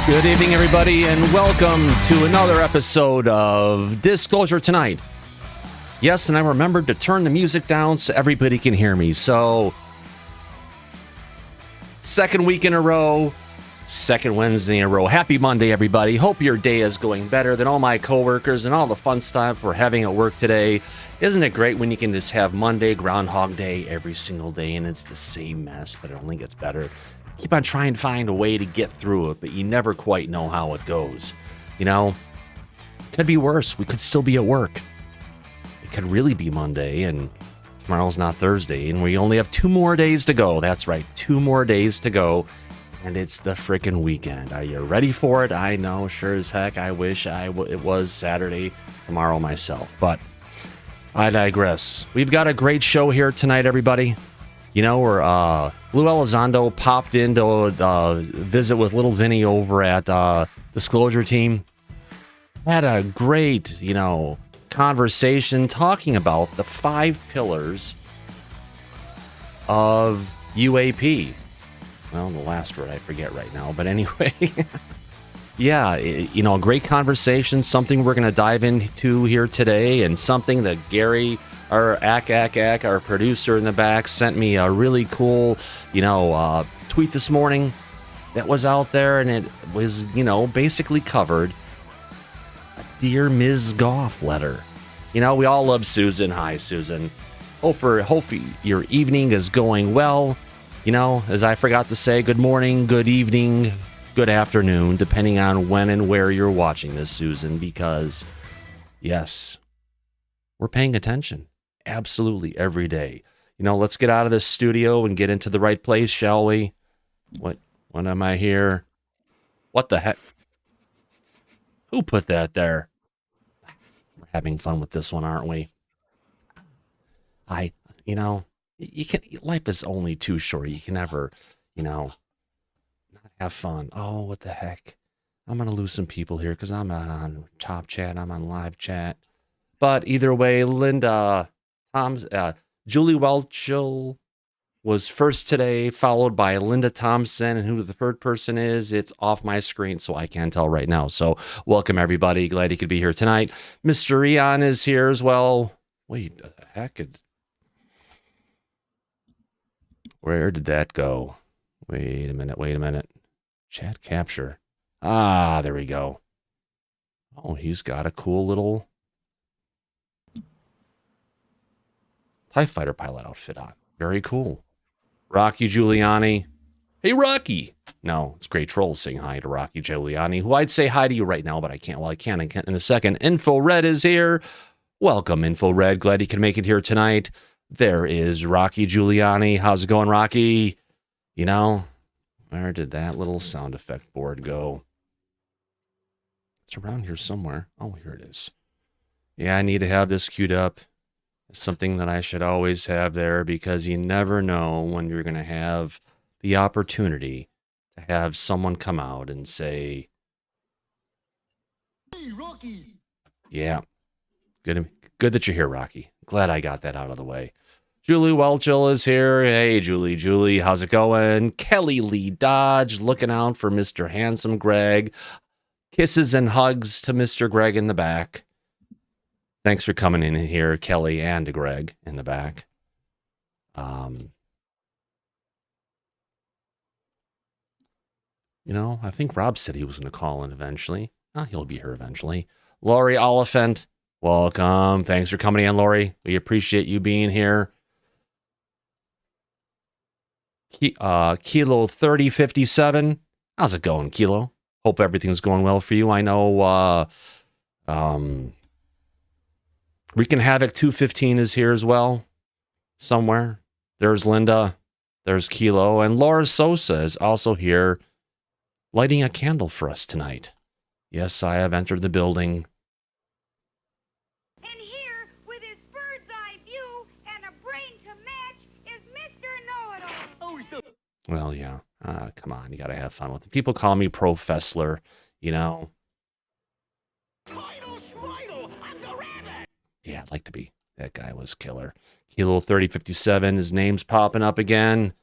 Good evening, everybody, and welcome to another episode of Disclosure Tonight. Yes, and I remembered to turn the music down so everybody can hear me. So, second week in a row, second Wednesday in a row. Happy Monday, everybody. Hope your day is going better than all my coworkers and all the fun stuff we're having at work today. Isn't it great when you can just have Monday, Groundhog Day every single day, and it's the same mess, but it only gets better. Keep on trying to find a way to get through it, but you never quite know how it goes. You know, it could be worse. We could still be at work. It could really be Monday, and tomorrow's not Thursday, and we only have 2 more days to go. That's right, 2 more days to go, and it's the frickin' weekend. Are you ready for it? I know, sure as heck. I wish it was Saturday, tomorrow myself, but I digress. We've got a great show here tonight, everybody. You know, where Lou Elizondo popped in to visit with little Vinny over at Disclosure Team. Had a great, conversation talking about the 5 pillars of UAP. Well, the last word I forget right now, but anyway. Yeah, a great conversation, something we're going to dive into here today, and something that Gary, our our producer in the back, sent me a really cool, tweet this morning that was out there, and it was, basically covered a Dear Ms. Goff letter. We all love Susan. Hi, Susan. Hope your evening is going well. As I forgot to say, good morning, good evening, good afternoon, depending on when and where you're watching this, Susan, because, yes, we're paying attention. Absolutely every day. Let's get out of this studio and get into the right place, shall we? What am I here? What the heck? Who put that there? We're having fun with this one, aren't we? Life is only too short. You can never, not have fun. Oh, what the heck? I'm going to lose some people here because I'm not on top chat. I'm on live chat. But either way, Julie Welchel was first today, followed by Linda Thompson, and who the third person is, it's off my screen, so I can't tell right now. So welcome, everybody. Glad you could be here tonight. Mr. Eon is here as well. Wait, the heck? Where did that go? Wait a minute. Chat capture. Ah, there we go. Oh, he's got a cool little TIE fighter pilot outfit on. Very cool. Rocky Giuliani. Hey, Rocky. No, it's Great Troll saying hi to Rocky Giuliani, who I'd say hi to you right now, but I can't. Well, I can in a second. Info Red is here. Welcome, Info Red. Glad you can make it here tonight. There is Rocky Giuliani. How's it going, Rocky? Where did that little sound effect board go? It's around here somewhere. Oh, here it is. Yeah, I need to have this queued up. It's something that I should always have there because you never know when you're going to have the opportunity to have someone come out and say, "Hey, Rocky." Yeah. Good that you're here, Rocky. Glad I got that out of the way. Julie Welchel is here. Hey, Julie, how's it going? Kelly Lee Dodge, looking out for Mr. Handsome Greg. Kisses and hugs to Mr. Greg in the back. Thanks for coming in here, Kelly and Greg in the back. I think Rob said he was going to call in eventually. He'll be here eventually. Lori Oliphant, welcome. Thanks for coming in, Lori. We appreciate you being here. Kilo 3057. How's it going, Kilo? Hope everything's going well for you. I know Rican Havoc 215 is here as well. Somewhere. There's Linda. There's Kilo. And Laura Sosa is also here lighting a candle for us tonight. Yes, I have entered the building. And here, with his bird's eye view and a brain to match, is Mr. Know-It-All. Well, yeah. Come on, you gotta have fun with it. People call me Pro Fessler, Smidle, I'm the rabbit. Yeah, I'd like to be. That guy was killer. Kilo 3057, his name's popping up again.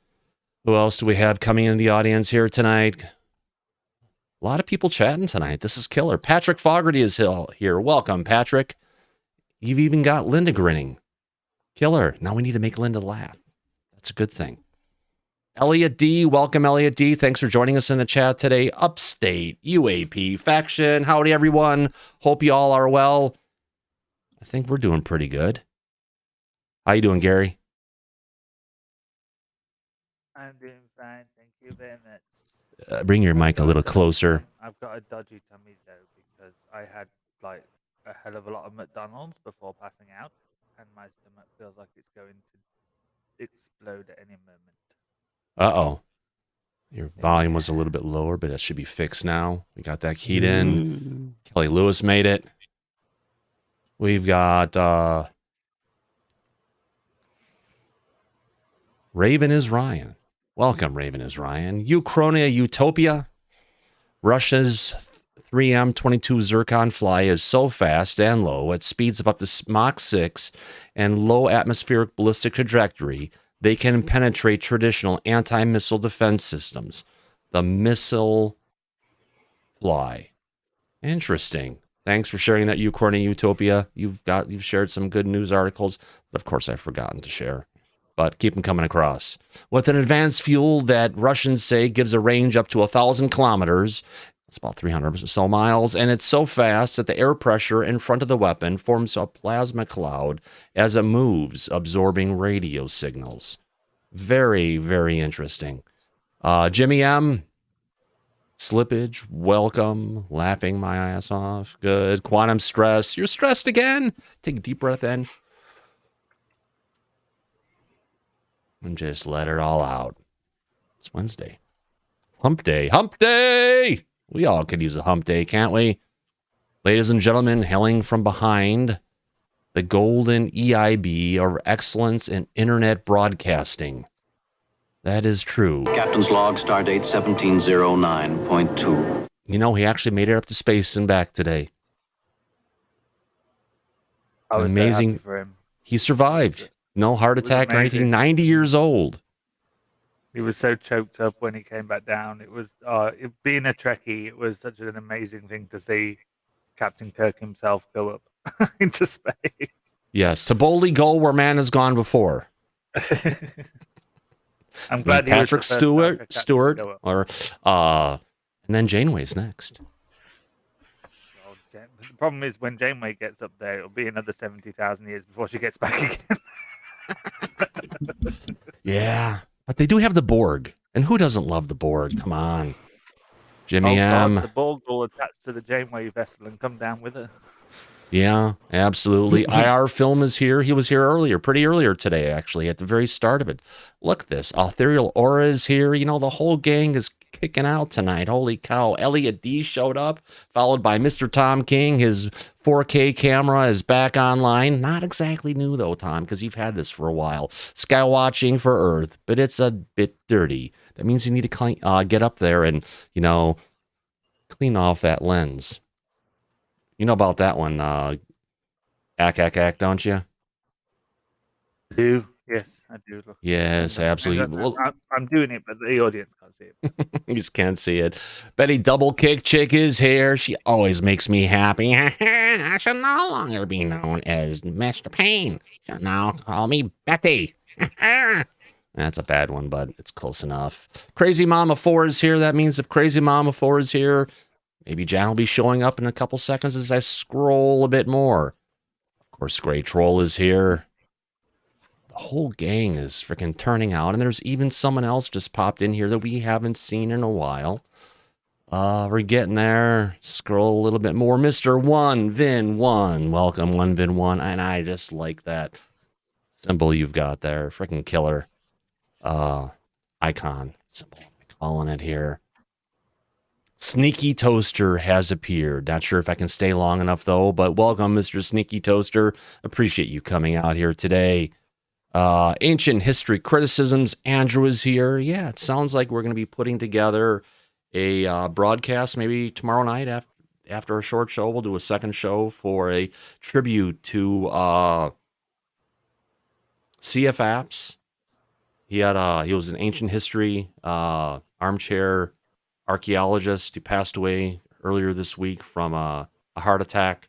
Who else do we have coming in the audience here tonight? A lot of people chatting tonight. This is killer. Patrick Fogarty is here. Welcome, Patrick. You've even got Linda grinning. Killer. Now we need to make Linda laugh. That's a good thing. Elliot D. Welcome, Elliot D. Thanks for joining us in the chat today. Upstate UAP faction. Howdy, everyone. Hope you all are well. I think we're doing pretty good. How you doing, Gary? I'm doing fine. Thank you very much. Bring your mic a little closer. I've got a dodgy tummy though because I had like a hell of a lot of McDonald's before passing out, and my stomach feels like it's going to explode at any moment. Uh-oh. Your volume was a little bit lower, but it should be fixed now. We got that keyed in. Kelly Lewis made it. We've got Raven is Ryan. Welcome, Raven is Ryan. Uchronia Utopia. Russia's 3M22 Zircon fly is so fast and low at speeds of up to Mach 6 and low atmospheric ballistic trajectory, they can penetrate traditional anti-missile defense systems. The missile fly. Interesting. Thanks for sharing that, Uchronia Utopia. You've shared some good news articles, but of course I've forgotten to share. But keep them coming across. With an advanced fuel that Russians say gives a range up to 1,000 kilometers, it's about 300 or so miles, and it's so fast that the air pressure in front of the weapon forms a plasma cloud as it moves, absorbing radio signals. Very, very interesting. Jimmy M., slippage, welcome, laughing my ass off, good. Quantum stress, you're stressed again? Take a deep breath in. And just let it all out. It's Wednesday. Hump day. Hump day! We all could use a hump day, can't we? Ladies and gentlemen, hailing from behind the golden EIB of excellence in internet broadcasting. That is true. Captain's log, stardate 1709.2. You know, he actually made it up to space and back today. I was amazing. So happy for him. He survived. No heart attack or anything. 90 years old. He was so choked up when he came back down. It was being a Trekkie. It was such an amazing thing to see Captain Kirk himself go up into space. Yes, to boldly go where man has gone before. I'm glad Patrick Stewart, or and then Janeway's next. The problem is when Janeway gets up there, it'll be another 70,000 years before she gets back again. Yeah, but they do have the Borg, and who doesn't love the Borg? Come on, Jimmy M. God, the Borg will attach to the Janeway vessel and come down with her. Yeah, absolutely. IR Film is here. He was here earlier, pretty earlier today, actually, at the very start of it. Look at this. Ethereal Aura is here. You know, the whole gang is kicking out tonight. Holy cow. Elliot D showed up, followed by Mr. Tom King. His 4K camera is back online. Not exactly new, though, Tom, because you've had this for a while. Sky watching for Earth, but it's a bit dirty. That means you need to get up there and, you know, clean off that lens. You know about that one, ack, don't you? I do. Yes, I do. Look, yes, absolutely. I'm doing it, but the audience can't see it. You just can't see it. Betty Double Kick Chick is here. She always makes me happy. I shall no longer be known as Mr. Payne. Shall now call me Betty. That's a bad one, but it's close enough. Crazy Mama 4 is here. That means if Crazy Mama 4 is here, maybe Jan will be showing up in a couple seconds as I scroll a bit more. Of course, Grey Troll is here. The whole gang is freaking turning out, and there's even someone else just popped in here that we haven't seen in a while. We're getting there. Scroll a little bit more. Mr. One, Vin One. Welcome, One Vin One. And I just like that symbol you've got there. Freaking killer. Icon symbol. I'm calling it here. Sneaky Toaster has appeared. Not sure if I can stay long enough, though, but welcome, Mr. Sneaky Toaster. Appreciate you coming out here today. Ancient History Criticisms. Andrew is here. Yeah, it sounds like we're going to be putting together a broadcast maybe tomorrow night after a short show. We'll do a second show for a tribute to CF Apps. He was an Ancient History armchair archaeologist. He passed away earlier this week from a heart attack.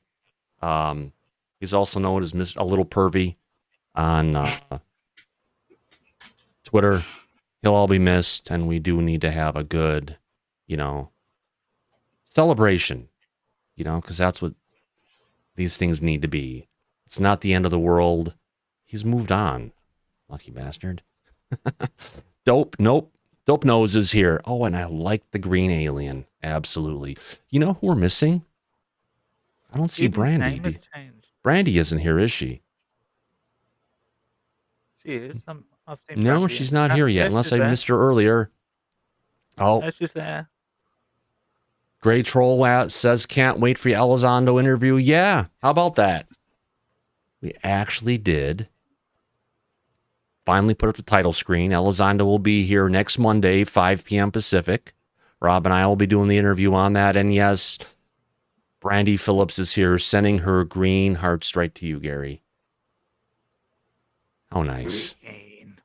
He's also known as a Little Pervy on Twitter. He'll all be missed, and we do need to have a good, celebration, because that's what these things need to be. It's not the end of the world. He's moved on. Lucky bastard. Dope Nose is here. Oh, and I like the green alien. Absolutely. You know who we're missing? I don't see Brandy. Brandy isn't here, is she? She is. I've seen No, Brandy. she's not here yet, unless I missed her earlier. Oh. No, she's there. Gray Troll says, can't wait for your Elizondo interview. Yeah, how about that? We actually did finally put up the title screen. Elizondo will be here next Monday, 5 p.m. Pacific. Rob and I will be doing the interview on that. And yes, Brandy Phillips is here, sending her green heart straight to you, Gary. How nice. Green.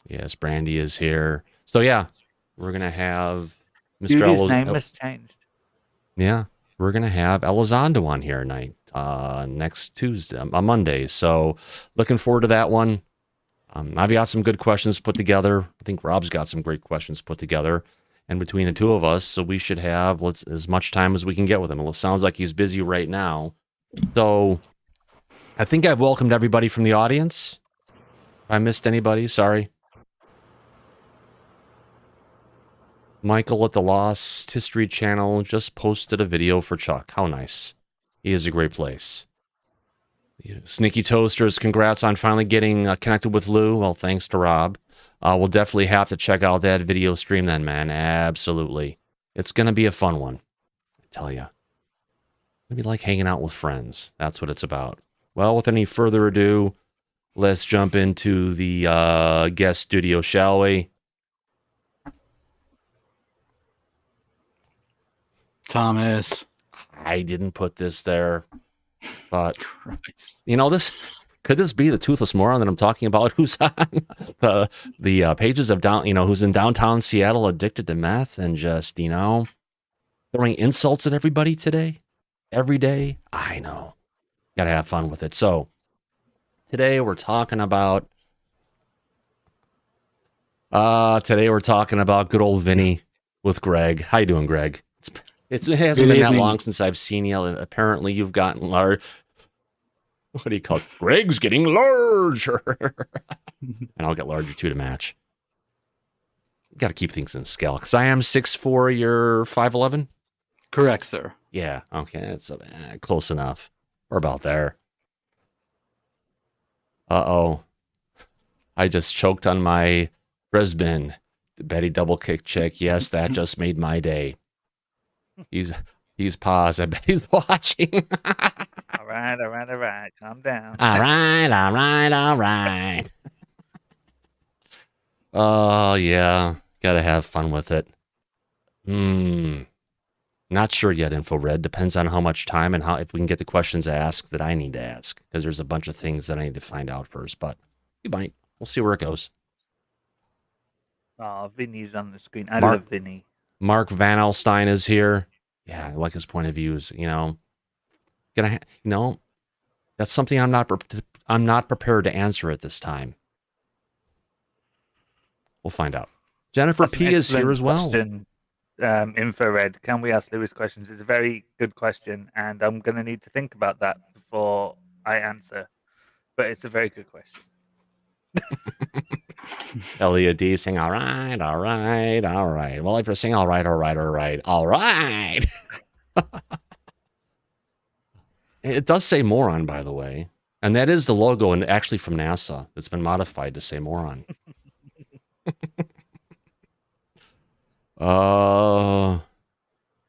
Yes, Brandy is here. So yeah, we're going to have Mr. Judy's name has changed. Yeah, we're going to have Elizondo on here tonight, next Tuesday, Monday. So looking forward to that one. I've got some good questions put together. I think Rob's got some great questions put together. And between the two of us, so we should have as much time as we can get with him. It sounds like he's busy right now. So I think I've welcomed everybody from the audience. If I missed anybody, sorry. Michael at the Lost History Channel just posted a video for Chuck. How nice. He is a great place. Sneaky Toasters, congrats on finally getting connected with Lou. Well, thanks to Rob. We'll definitely have to check out that video stream then, man. Absolutely. It's going to be a fun one. I tell you. It'll be like hanging out with friends. That's what it's about. Well, with any further ado, let's jump into the guest studio, shall we? Thomas. I didn't put this there, but this could this be the toothless moron that I'm talking about? Who's on the pages of who's in downtown Seattle, addicted to meth and just throwing insults at everybody today, every day. I know, gotta have fun with it. So today we're talking about good old Vinny with Greg. How you doing, Greg? It hasn't been that long since I've seen you. Apparently, you've gotten large. What do you call it? Greg's getting larger. And I'll get larger, too, to match. Got to keep things in scale. Because I am 6'4", you're 5'11"? Correct, sir. Yeah, okay. It's close enough. We're about there. Uh-oh. I just choked on my Brisbane. The Betty double kick chick. Yes, that just made my day. He's paused. I bet he's watching. All right. Calm down. All right. Oh, yeah. Gotta have fun with it. Not sure yet, InfoRed. Depends on how much time and if we can get the questions asked that I need to ask. Because there's a bunch of things that I need to find out first. But we might. We'll see where it goes. Oh, Vinny's on the screen. I love Vinny. Mark Van Alstyne is here. Yeah, I like his point of views. That's something I'm not prepared to answer at this time. We'll find out. Jennifer P is here as well. Infrared, can we ask Lewis questions? It's a very good question, and I'm going to need to think about that before I answer. But it's a very good question. Elliot D saying, all right. Well, if you're saying all right. It does say moron, by the way. And that is the logo, and actually from NASA. It's been modified to say moron.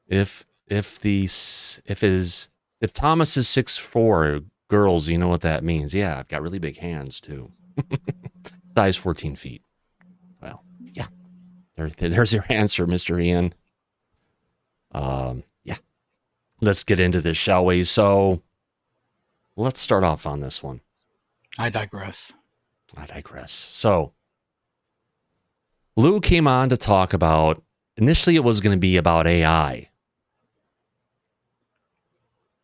If Thomas is 6'4", girls, you know what that means. Yeah, I've got really big hands too. Size 14 feet. Well, yeah. There's your answer, Mr. Ian. Yeah. Let's get into this, shall we? So let's start off on this one. I digress. So Lou came on to talk about initially it was going to be about AI.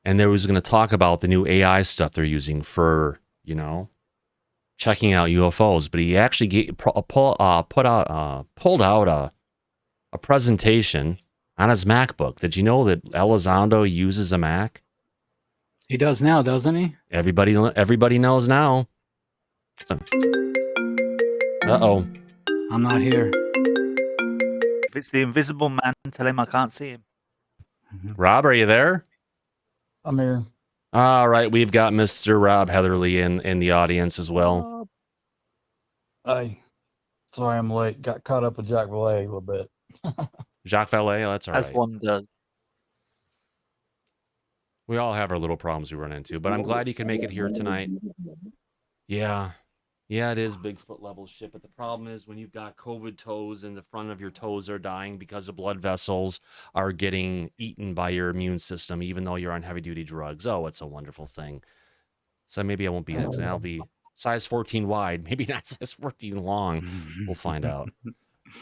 And they was going to talk about the new AI stuff they're using for, checking out UFOs. But he actually pulled out a presentation on his MacBook. Did you know that Elizondo uses a Mac? He does now, doesn't he? Everybody knows now. Uh-oh. I'm not here. If it's the invisible man, tell him I can't see him. Rob, are you there? I'm here. All right, we've got Mr. Rob Heatherly in the audience as well. Sorry I'm late. Got caught up with Jack Valet a little bit. Jacques Vallée, that's all right. As one does. We all have our little problems we run into, but I'm glad you can make it here tonight. Yeah, it is Bigfoot level shit, but the problem is when you've got COVID toes and the front of your toes are dying because the blood vessels are getting eaten by your immune system, even though you're on heavy duty drugs. Oh, it's a wonderful thing. So maybe I won't be, I'll be size 14 wide, maybe not size 14 long. We'll find out.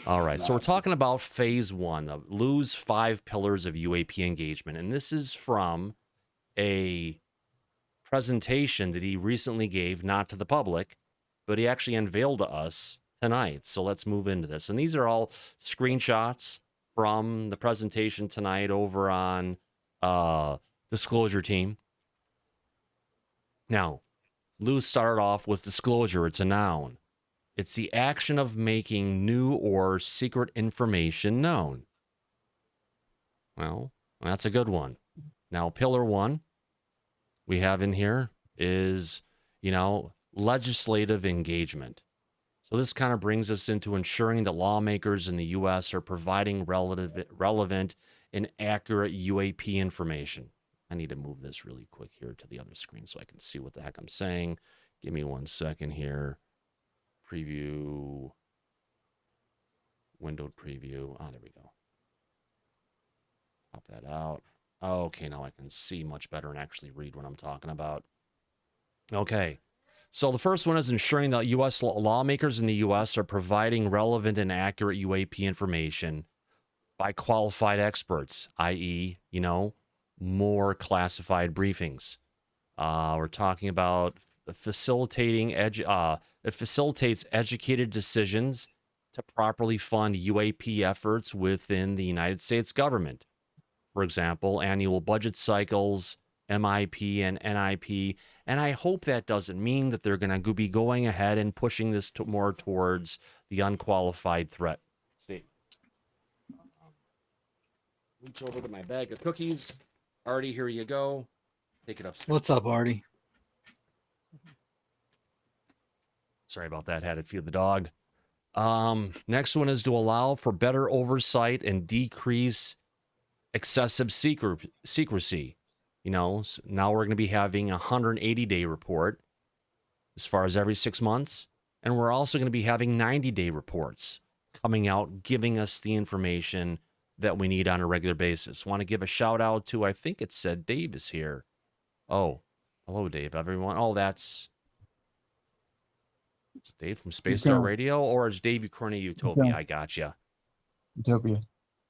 All right, so we're talking about phase 1 of Lou's 5 pillars of UAP engagement, and this is from a presentation that he recently gave, not to the public, but he actually unveiled to us tonight. So let's move into this. And these are all screenshots from the presentation tonight over on Disclosure Team. Now, Lou started off with disclosure. It's a noun. It's the action of making new or secret information known. Well, that's a good one. Now, pillar 1 we have in here is, legislative engagement. So this kind of brings us into ensuring that lawmakers in the U.S. are providing relevant and accurate UAP information. I need to move this really quick here to the other screen so I can see what the heck I'm saying. Give me 1 second here. Preview. Windowed preview. Oh, there we go. Pop that out. Okay, now I can see much better and actually read what I'm talking about. Okay, so the first one is ensuring that U.S. lawmakers in the U.S. are providing relevant and accurate UAP information by qualified experts, i.e., more classified briefings. We're talking about it facilitates educated decisions to properly fund UAP efforts within the United States government. For example, annual budget cycles, MIP and NIP. And I hope that doesn't mean that they're going to be going ahead and pushing this more towards the unqualified threat. See. Reach over to my bag of cookies. Artie, here you go. Take it upstairs. What's up, Artie? Sorry about that. Had to feed the dog. Next one is to allow for better oversight and decrease excessive secrecy. So now we're going to be having a 180-day report as far as every 6 months. And we're also going to be having 90-day reports coming out, giving us the information that we need on a regular basis. Want to give a shout out to, I think it said Dave is here. Oh, hello, Dave, everyone. Oh, it's Dave from Space Star Radio, or it's Dave Ukraine Utopia. I gotcha. Utopia.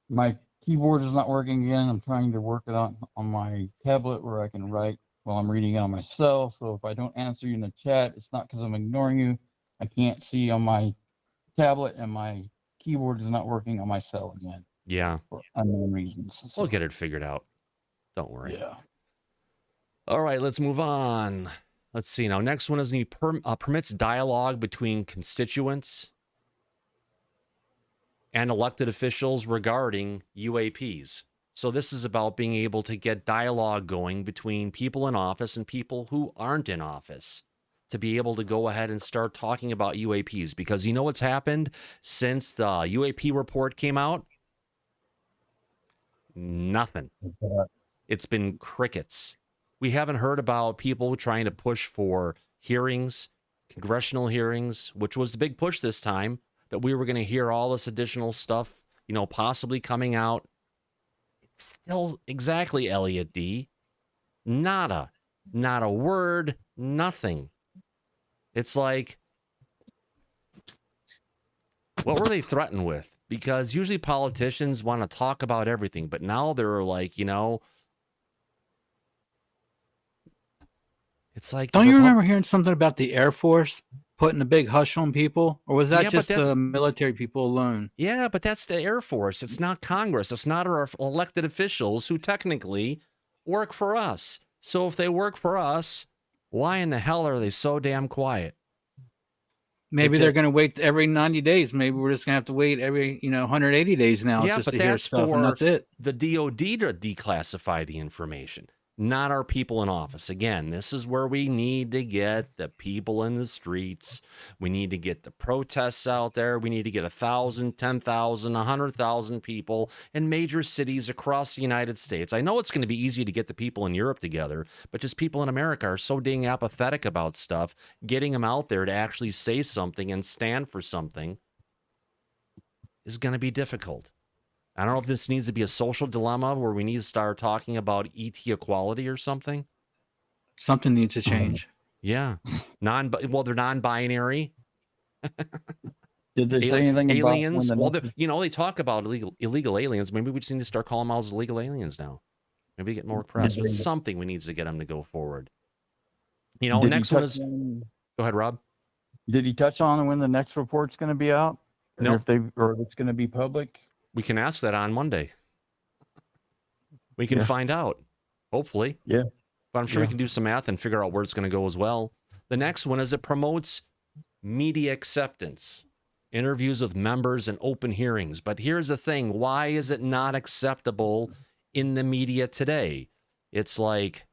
My keyboard is not working again. I'm trying to work it on my tablet where I can write while I'm reading it on my cell. So if I don't answer you in the chat, it's not because I'm ignoring you. I can't see on my tablet, and my keyboard is not working on my cell again. Yeah. For unknown reasons. So, We'll get it figured out. Don't worry. Yeah. All right, let's move on. Let's see now. Next one is permits dialogue between constituents and elected officials regarding UAPs. So this is about being able to get dialogue going between people in office and people who aren't in office to be able to go ahead and start talking about UAPs. Because you know what's happened since the UAP report came out? Nothing. It's been crickets. We haven't heard about people trying to push for hearings, congressional hearings, which was the big push this time, that we were going to hear all this additional stuff, possibly coming out. It's still exactly Elliot D. Nada. Not a word, nothing. It's like, what were they threatened with? because usually politicians want to talk about everything, but now they're like, it's like, Don't you remember hearing something about the Air Force putting a big hush on people? Or was that Yeah, but just that's- the military people alone? Yeah, but that's the Air Force. It's not Congress. It's not our elected officials who technically work for us. So if they work for us, why in the hell are they so damn quiet? Maybe It they're just- going to wait every 90 days. Maybe we're just going to have to wait every 180 days now Yeah, just but to hear that's stuff, for and that's it. the DOD to declassify the information, not our people in office. Again, this is where we need to get the people in the streets. We need to get the protests out there. We need to get 1,000, 10,000, 100,000 people in major cities across the United States. I know it's going to be easy to get the people in Europe together, but just people in America are so dang apathetic about stuff. Getting them out there to actually say something and stand for something is going to be difficult. I don't know if this needs to be a social dilemma where we need to start talking about ET equality or something. Something needs to change. Yeah. They're non-binary. Did they say anything aliens? about Well, when they talk about illegal aliens. Maybe we just need to start calling them out as illegal aliens now. Maybe get more press. But something we need to get them to go forward. Next one is... Go ahead, Rob. Did he touch on when the next report's going to be out? No. Or if it's going to be public? We can ask that on Monday. We can find out, hopefully. Yeah. But I'm sure we can do some math and figure out where it's going to go as well. The next one is it promotes media acceptance, interviews with members and open hearings. But here's the thing. Why is it not acceptable in the media today? It's like,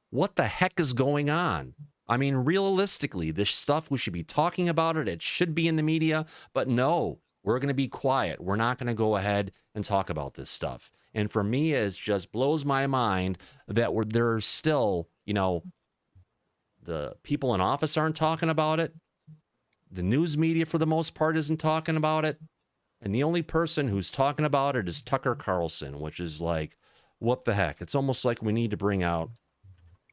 what the heck is going on? I mean, realistically, this stuff, we should be talking about it. It should be in the media. But no, we're going to be quiet. We're not going to go ahead and talk about this stuff. And for me, it just blows my mind that there's still, the people in office aren't talking about it. The news media, for the most part, isn't talking about it. And the only person who's talking about it is Tucker Carlson, which is like, what the heck? It's almost like we need to bring out,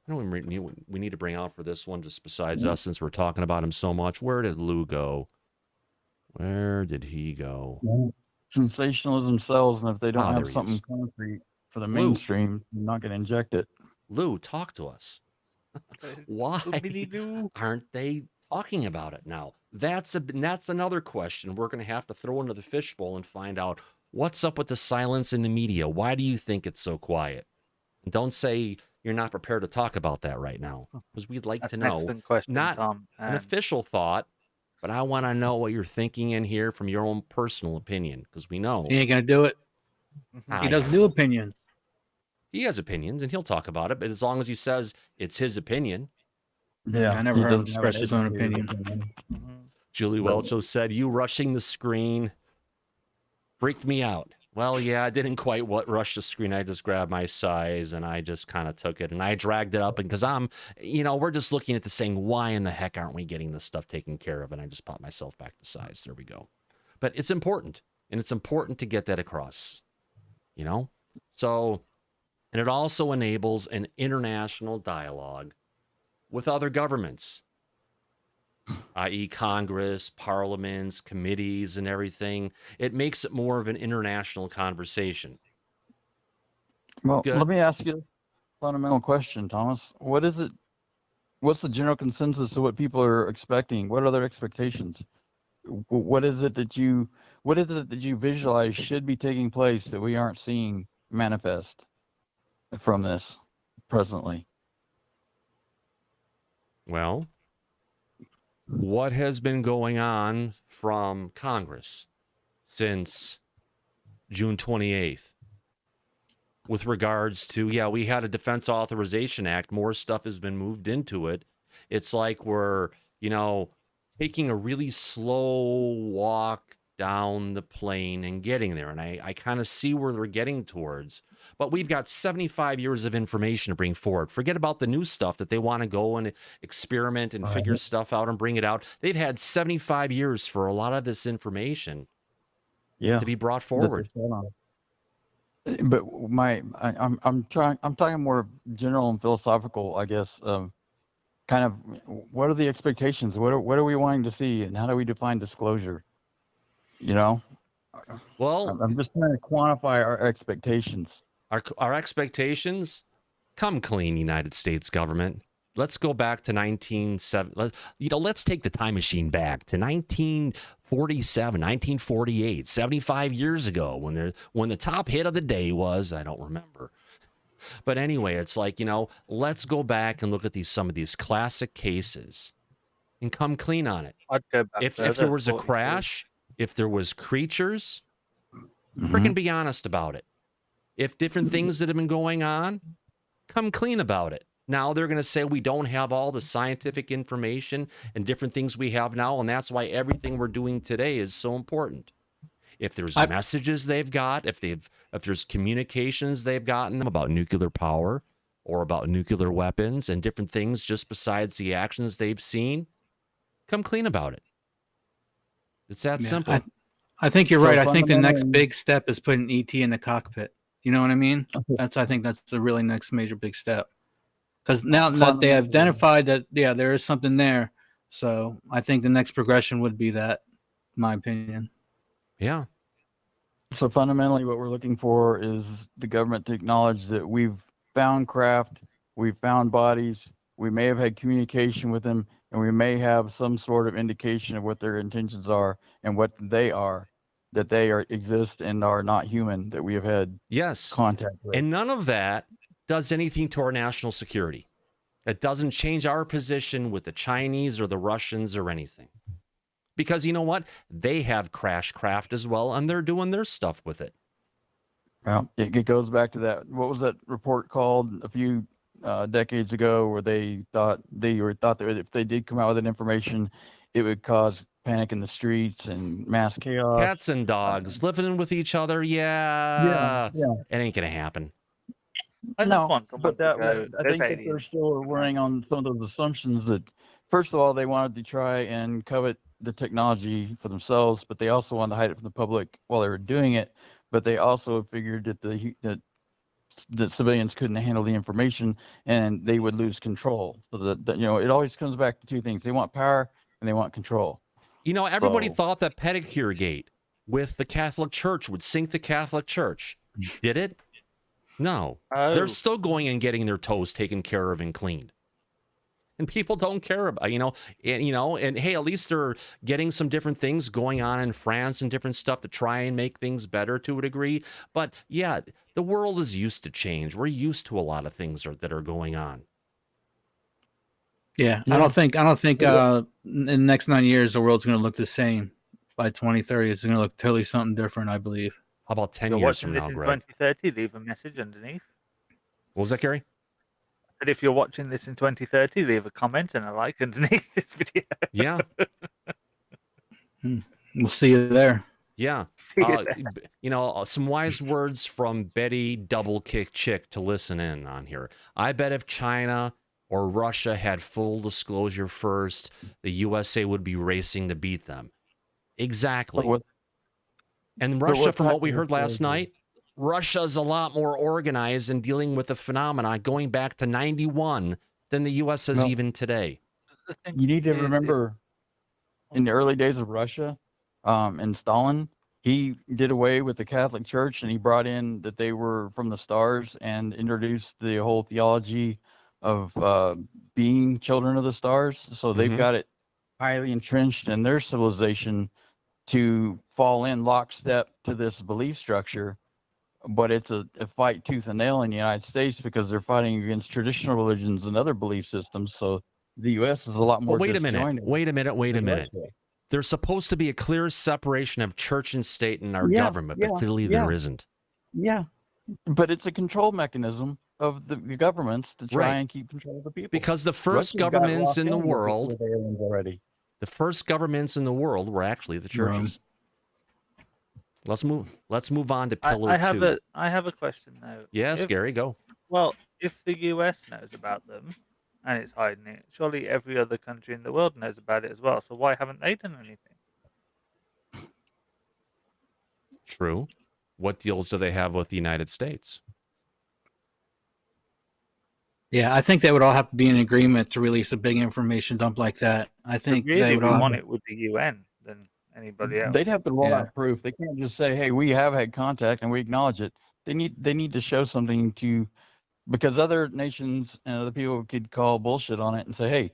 we need to bring out for this one, just besides us, since we're talking about him so much. Where did Lou go? Where did he go? Sensationalism sells, and if they don't there have he something is. concrete for the mainstream, you're not going to inject it. Lou, talk to us. Why aren't they talking about it now? That's another question we're going to have to throw into the fishbowl and find out what's up with the silence in the media. Why do you think it's so quiet? And don't say you're not prepared to talk about that right now, because we'd like to know. Excellent question, Not Tom. an official thought, but I want to know what you're thinking in here from your own personal opinion, because we know He ain't going to do it. He doesn't do opinions. he has opinions and he'll talk about it, but as long as he says it's his opinion. Yeah, I never he heard him doesn't have express an his own educated opinion. Julie Welcho said, "You rushing the screen freaked me out." Well, yeah, I didn't quite rush the screen. I just grabbed my size and I just kind of took it and I dragged it up. And because we're just looking at the saying, why in the heck aren't we getting this stuff taken care of? And I just popped myself back to size. There we go. But it's important. And it's important to get that across, So, and it also enables an international dialogue with other governments, i.e. Congress, parliaments, committees, and everything. It makes it more of an international conversation. Well, Good. let me ask you a fundamental question, Thomas. What is it? What's the general consensus of what people are expecting? What are their expectations? What is it that you visualize should be taking place that we aren't seeing manifest from this presently? Well, what has been going on from Congress since June 28th with regards to, we had a Defense Authorization Act. More stuff has been moved into it. It's like we're, taking a really slow walk down the plane and getting there. And I kind of see where they're getting towards. But we've got 75 years of information to bring forward. Forget about the new stuff that they want to go and experiment and figure stuff out and bring it out. They've had 75 years for a lot of this information to be brought forward. But I'm talking more general and philosophical, I guess. Kind of, what are the expectations? What are we wanting to see, and how do we define disclosure? Well, I'm just trying to quantify our expectations. our expectations, come clean, United States government. Let's go back to 1970. Let's take the time machine back to 1947, 1948, 75 years ago when the top hit of the day was, I don't remember. But anyway, it's like, let's go back and look at some of these classic cases and come clean on it. I'd go back If further, there was a 42. crash, if there was creatures, freaking be honest about it. If different things that have been going on, come clean about it. Now they're going to say we don't have all the scientific information and different things we have now, and that's why everything we're doing today is so important. If there's messages they've got, if there's communications they've gotten about nuclear power or about nuclear weapons and different things just besides the actions they've seen, come clean about it. It's that simple. I think you're right. I think the next fundamentally- big step is putting ET in the cockpit. You know what I mean? I think that's the really next major big step. Because now that they have identified that, there is something there. So I think the next progression would be that, in my opinion. Yeah. So fundamentally, what we're looking for is the government to acknowledge that we've found craft, we've found bodies, we may have had communication with them, and we may have some sort of indication of what their intentions are and what they are, that they exist and are not human, that we have had Yes. contact with. And none of that does anything to our national security. It doesn't change our position with the Chinese or the Russians or anything. Because you know what? They have crash craft as well, and they're doing their stuff with it. Well, it goes back to that. What was that report called a few decades ago, where they thought that if they did come out with that information, it would cause panic in the streets and mass chaos. Cats and dogs living with each other. Yeah. It ain't gonna happen. I just want someone but that to go, was, I "There's think that they're aliens." still running on some of those assumptions that, first of all, they wanted to try and covet the technology for themselves, but they also wanted to hide it from the public while they were doing it. But they also figured that that civilians couldn't handle the information and they would lose control. So that it always comes back to two things: they want power and they want control. Everybody So- thought that Pedicure Gate with the Catholic Church would sink the Catholic Church. Did it? No. Oh. They're still going and getting their toes taken care of and cleaned. And people don't care about, and hey, at least they're getting some different things going on in France and different stuff to try and make things better to a degree. But yeah, the world is used to change. We're used to a lot of things that are going on. Yeah, I don't think in the next 9 years the world's going to look the same. By 2030, it's going to look totally something different, I believe. How about 10 You're years watching from this now, in Greg? 2030, leave a message underneath. What was that, Gary? But if you're watching this in 2030, leave a comment and a like underneath this video. Yeah. We'll see you there. Yeah. See you there. Some wise words from Betty Double Kick Chick to listen in on here. I bet if China or Russia had full disclosure first, the USA would be racing to beat them. Exactly. And Russia, from what we heard last night, Russia's a lot more organized in dealing with the phenomena going back to 91 than the US is even today. You need to remember, in the early days of Russia, and Stalin, he did away with the Catholic Church and he brought in that they were from the stars and introduced the whole theology of being children of the stars. So they've got it highly entrenched in their civilization to fall in lockstep to this belief structure. But it's a fight tooth and nail in the United States because they're fighting against traditional religions and other belief systems. So the U.S. is a lot more. Well, wait a minute. than Russia. There's supposed to be a clear separation of church and state in our government, but clearly there isn't. Yeah, but it's a control mechanism of the governments to try and keep control of the people. Because the first Russia's got governments locked in the with world, aliens already. the first governments in the world were actually the churches. Let's move on to Pillar 2. I have a question though. Yes, Gary, go. Well, if the US knows about them and it's hiding it, surely every other country in the world knows about it as well. So why haven't they done anything? True. What deals do they have with the United States? Yeah, I think they would all have to be in agreement to release a big information dump like that. I think Really, they if would we all. want it with the UN, then anybody else. They'd have to roll Yeah. out proof. They can't just say, "Hey, we have had contact and we acknowledge it." They need to show something to, because other nations and other people could call bullshit on it and say, "Hey,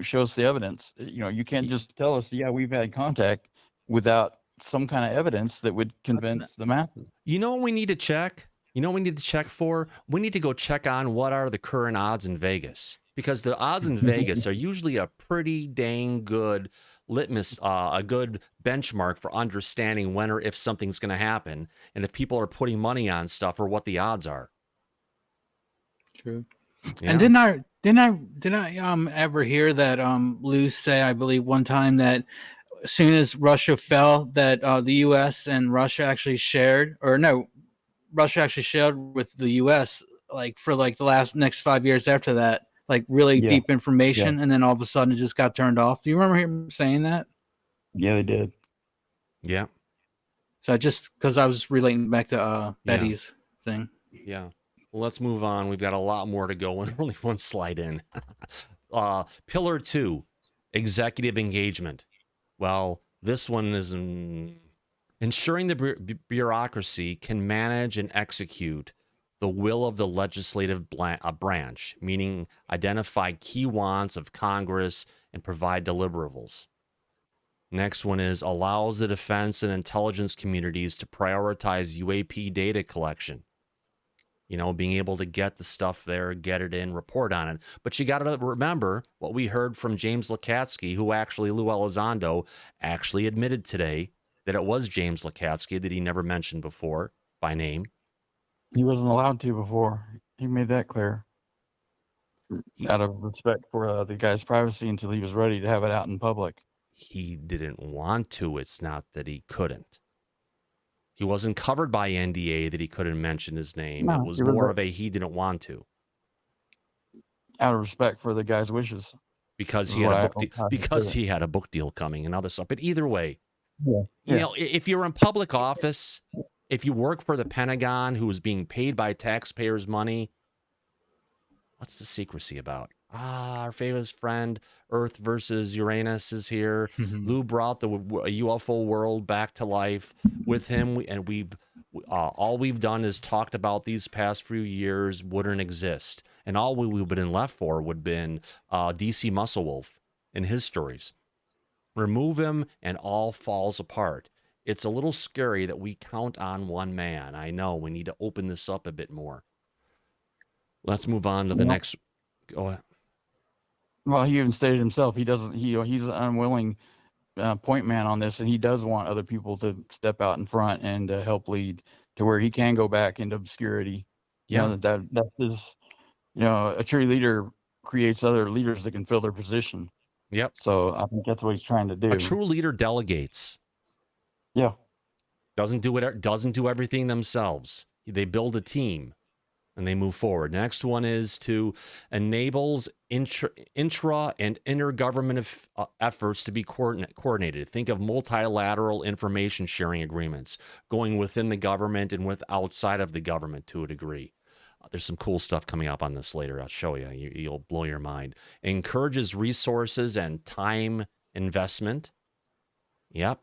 show us the evidence." You can't just tell us, "Yeah, we've had contact," without some kind of evidence that would convince the masses. You know what we need to check? You know what we need to check for? We need to go check on what are the current odds in Vegas. Because the odds in Vegas are usually a pretty dang good litmus, a good benchmark for understanding when or if something's going to happen, and if people are putting money on stuff or what the odds are. True. Yeah. And didn't I ever hear that Lou say, I believe one time, that as soon as Russia fell, that the U.S. and Russia actually shared, or no, Russia actually shared with the U.S. for the next 5 years after that, really Yeah. deep information, and then all of a sudden it just got turned off. Do you remember him saying that? Yeah, they did. Yeah. So because I was relating back to Betty's thing. Yeah. Well, let's move on. We've got a lot more to go and only one slide in. Pillar 2, executive engagement. Well, this one is ensuring the bureaucracy can manage and execute the will of the legislative branch, meaning identify key wants of Congress and provide deliverables. Next one is allows the defense and intelligence communities to prioritize UAP data collection. Being able to get the stuff there, get it in, report on it. But you got to remember what we heard from James Lakatsky, who Lou Elizondo actually admitted today that it was James Lakatsky that he never mentioned before by name. He wasn't allowed to before. He made that clear. Out of respect for the guy's privacy until he was ready to have it out in public. He didn't want to. It's not that he couldn't. He wasn't covered by NDA that he couldn't mention his name. No, it was more of a he didn't want to. Out of respect for the guy's wishes. Because he had a book deal coming and other stuff. But either way, if you're in public office, if you work for the Pentagon, who is being paid by taxpayers' money, what's the secrecy about? Our favorite friend, Earth versus Uranus, is here. Lou brought the UFO world back to life with him, and all we've done is talked about these past few years wouldn't exist, and all we've been left for would have been DC Muscle Wolf and his stories. Remove him, and all falls apart. It's a little scary that we count on one man. I know we need to open this up a bit more. Let's move on to the next. Go ahead. Well, he even stated himself he doesn't. He's an unwilling point man on this, and he does want other people to step out in front and help lead to where he can go back into obscurity. Yeah, That's his. A true leader creates other leaders that can fill their position. Yep. So I think that's what he's trying to do. A true leader delegates. Yeah. Doesn't do everything themselves. They build a team and they move forward. Next one is to enables intra and intergovernment efforts to be coordinated. Think of multilateral information sharing agreements going within the government and with outside of the government to a degree. There's some cool stuff coming up on this later. I'll show you. You'll blow your mind. Encourages resources and time investment. Yep.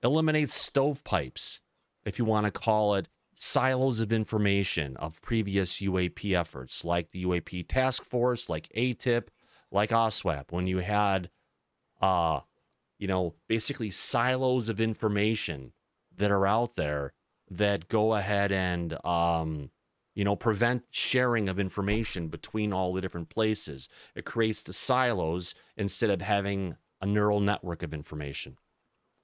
Eliminates stovepipes, if you want to call it, silos of information of previous UAP efforts, like the UAP Task Force, like ATIP, like OSWAP, when you had, basically silos of information that are out there that go ahead and, prevent sharing of information between all the different places. It creates the silos instead of having a neural network of information.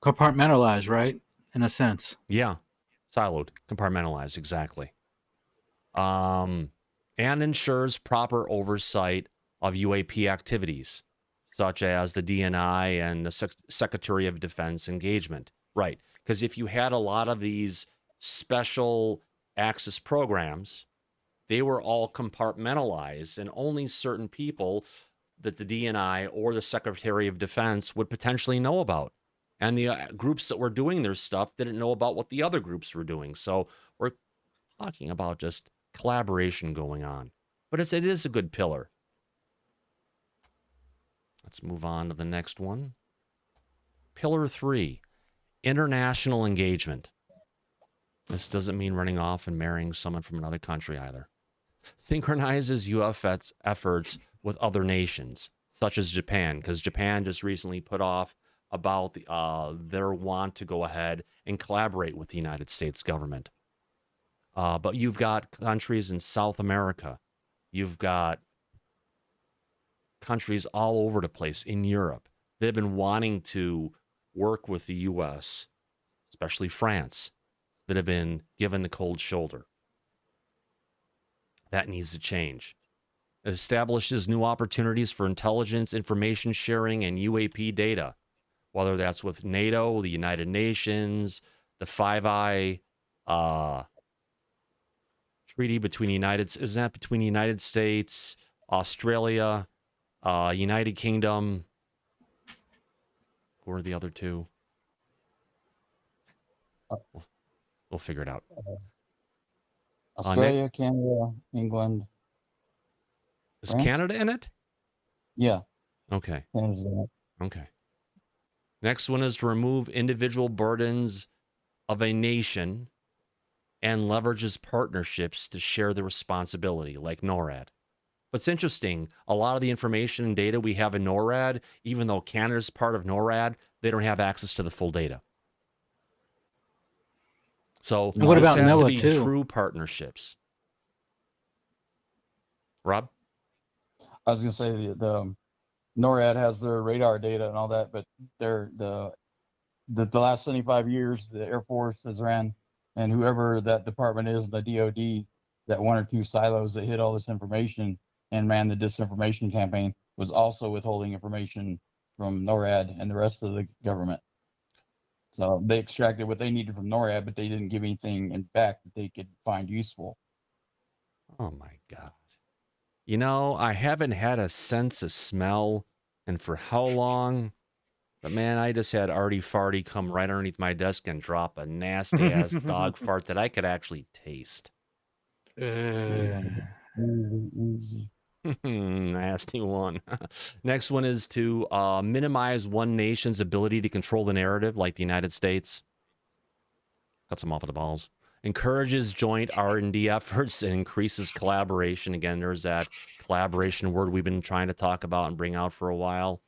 Compartmentalized, right? In a sense. Yeah. Siloed, compartmentalized, exactly. And ensures proper oversight of UAP activities, such as the DNI and the Secretary of Defense engagement. Right. Because if you had a lot of these special access programs, they were all compartmentalized, and only certain people that the DNI or the Secretary of Defense would potentially know about. And the groups that were doing their stuff didn't know about what the other groups were doing. So we're talking about just collaboration going on. But it is a good pillar. Let's move on to the next one. Pillar 3, international engagement. This doesn't mean running off and marrying someone from another country either. Synchronizes U.S. efforts with other nations, such as Japan, because Japan just recently put off about their want to go ahead and collaborate with the United States government. But you've got countries in South America. You've got countries all over the place in Europe. They've been wanting to work with the U.S., especially France, that have been given the cold shoulder. That needs to change. It establishes new opportunities for intelligence, information sharing, and UAP data, whether that's with NATO, the United Nations, the Five Eye treaty between between the United States, Australia, United Kingdom. Who are the other two? We'll figure it out. Australia, Canada, England. Is France? Canada in it? Yeah, Okay. Canada's in it. Okay. Next one is to remove individual burdens of a nation and leverages partnerships to share the responsibility, like NORAD. What's interesting, a lot of the information and data we have in NORAD, even though Canada's part of NORAD, they don't have access to the full data. So And what this about has to NOAA be too? true partnerships. Rob? I was gonna say the NORAD has their radar data and all that, but the last 75 years the Air Force has ran, and whoever that department is, the DOD, that one or two silos that hid all this information and ran the disinformation campaign was also withholding information from NORAD and the rest of the government. So they extracted what they needed from NORAD, but they didn't give anything back that they could find useful. Oh my God. You know, I haven't had a sense of smell and for how long? But man, I just had Artie Farty come right underneath my desk and drop a nasty ass dog fart that I could actually taste. Easy. Nasty one. Next one is to minimize one nation's ability to control the narrative, like the United States. Cuts them off at the balls. Encourages joint R&D efforts and increases collaboration. Again, there's that collaboration word we've been trying to talk about and bring out for a while.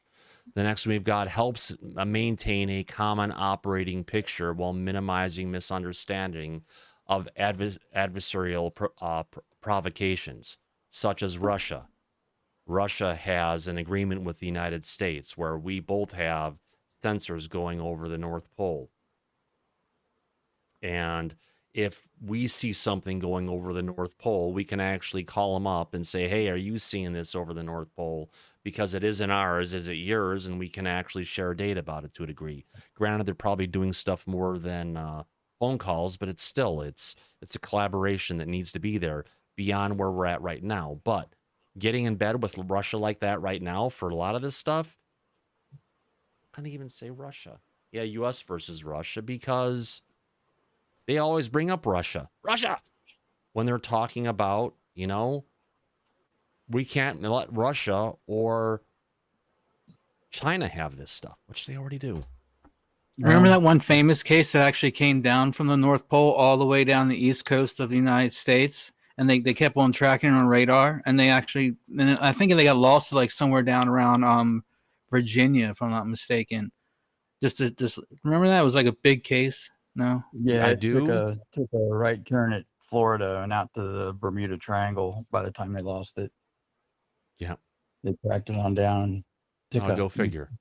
The next one we've got helps maintain a common operating picture while minimizing misunderstanding of adversarial provocations, such as Russia. Russia has an agreement with the United States where we both have sensors going over the North Pole. And if we see something going over the North Pole, we can actually call them up and say, hey, are you seeing this over the North Pole? Because it isn't ours, is it yours? And we can actually share data about it to a degree. Granted, they're probably doing stuff more than phone calls, but it's a collaboration that needs to be there beyond where we're at right now. But getting in bed with Russia like that right now for a lot of this stuff, I can't even say Russia. Yeah, U.S. versus Russia, because they always bring up Russia, when they're talking about, you know, we can't let Russia or China have this stuff, which they already do. Remember that one famous case that actually came down from the North Pole all the way down the east coast of the United States? And they kept on tracking on radar, and I think they got lost like somewhere down around Virginia, if I'm not mistaken. Just remember that? It was like a big case. No? Yeah, I it do. Took a right turn at Florida and out to the Bermuda Triangle by the time they lost it. Yeah. They tracked it on down. Go figure.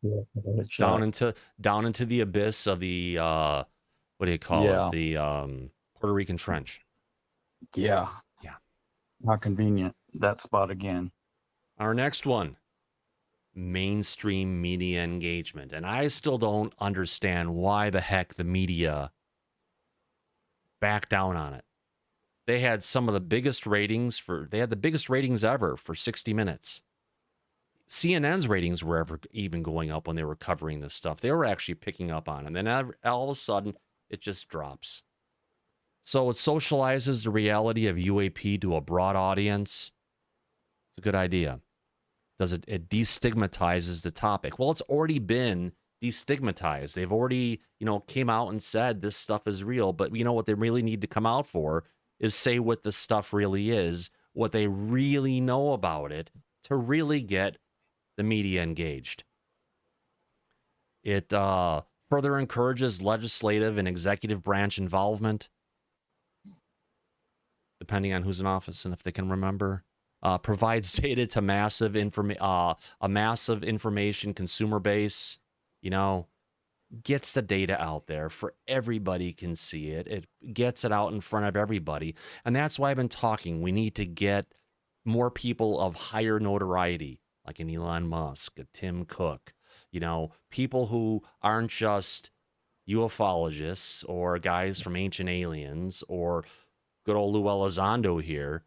Down into the abyss of the what do you call it? The Puerto Rican Trench. Yeah. Yeah. How convenient. That spot again. Our next one, mainstream media engagement. And I still don't understand why the heck the media backed down on it. They had some of the biggest ratings the biggest ratings ever for 60 Minutes. CNN's ratings were even going up when they were covering this stuff. They were actually picking up on it. And then all of a sudden, it just drops. So it socializes the reality of UAP to a broad audience. It's a good idea. It destigmatizes the topic? Well, it's already been destigmatized. They've already, came out and said this stuff is real, but what they really need to come out for is say what the stuff really is, what they really know about it, to really get the media engaged. It further encourages legislative and executive branch involvement, depending on who's in office and if they can remember. Provides data to a massive information consumer base. Gets the data out there for everybody can see it. It gets it out in front of everybody, and that's why I've been talking. We need to get more people of higher notoriety, like an Elon Musk, a Tim Cook. People who aren't just ufologists or guys from Ancient Aliens or good old Lou Elizondo here,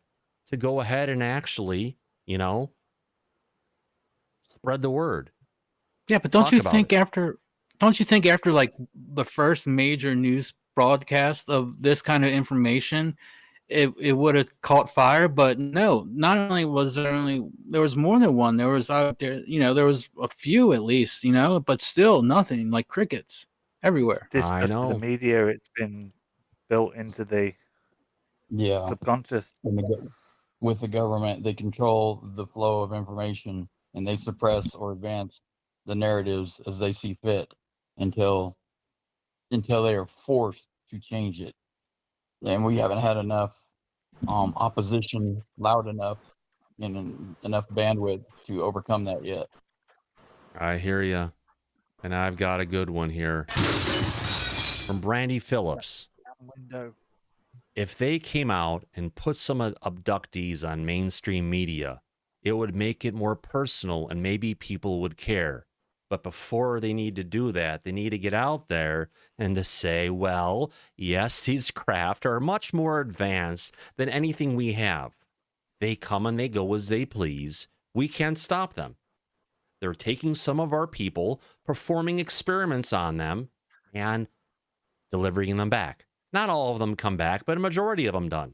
to go ahead and actually, spread the word. Yeah, but don't you think after like the first major news broadcast of this kind of information, it would have caught fire? But no, not only was there was more than one. There was out there, there was a few at least, but still nothing, like crickets everywhere. I know. The media, it's been built into the subconscious. With the government, they control the flow of information, and they suppress or advance the narratives as they see fit until they are forced to change it. And we haven't had enough opposition loud enough and enough bandwidth to overcome that yet. I hear you. And I've got a good one here from Brandy Phillips. Window. If they came out and put some abductees on mainstream media, it would make it more personal and maybe people would care. But before they need to do that, they need to get out there and to say, well, yes, these craft are much more advanced than anything we have. They come and they go as they please. We can't stop them. They're taking some of our people, performing experiments on them, and delivering them back. Not all of them come back, but a majority of them done.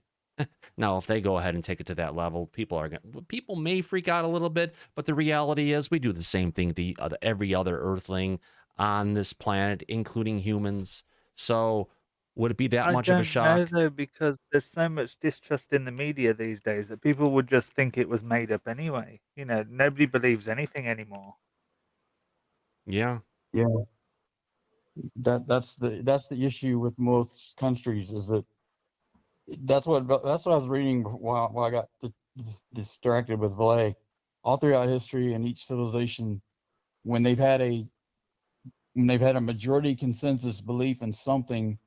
Now, if they go ahead and take it to that level, people may freak out a little bit, but the reality is we do the same thing to every other earthling on this planet, including humans. So would it be that much of a shock? I don't know, though, because there's so much distrust in the media these days that people would just think it was made up anyway. Nobody believes anything anymore. Yeah. Yeah. That's the issue with most countries, is that that's what I was reading while I got distracted with Valet. All throughout history and each civilization, when they've had a majority consensus belief in something,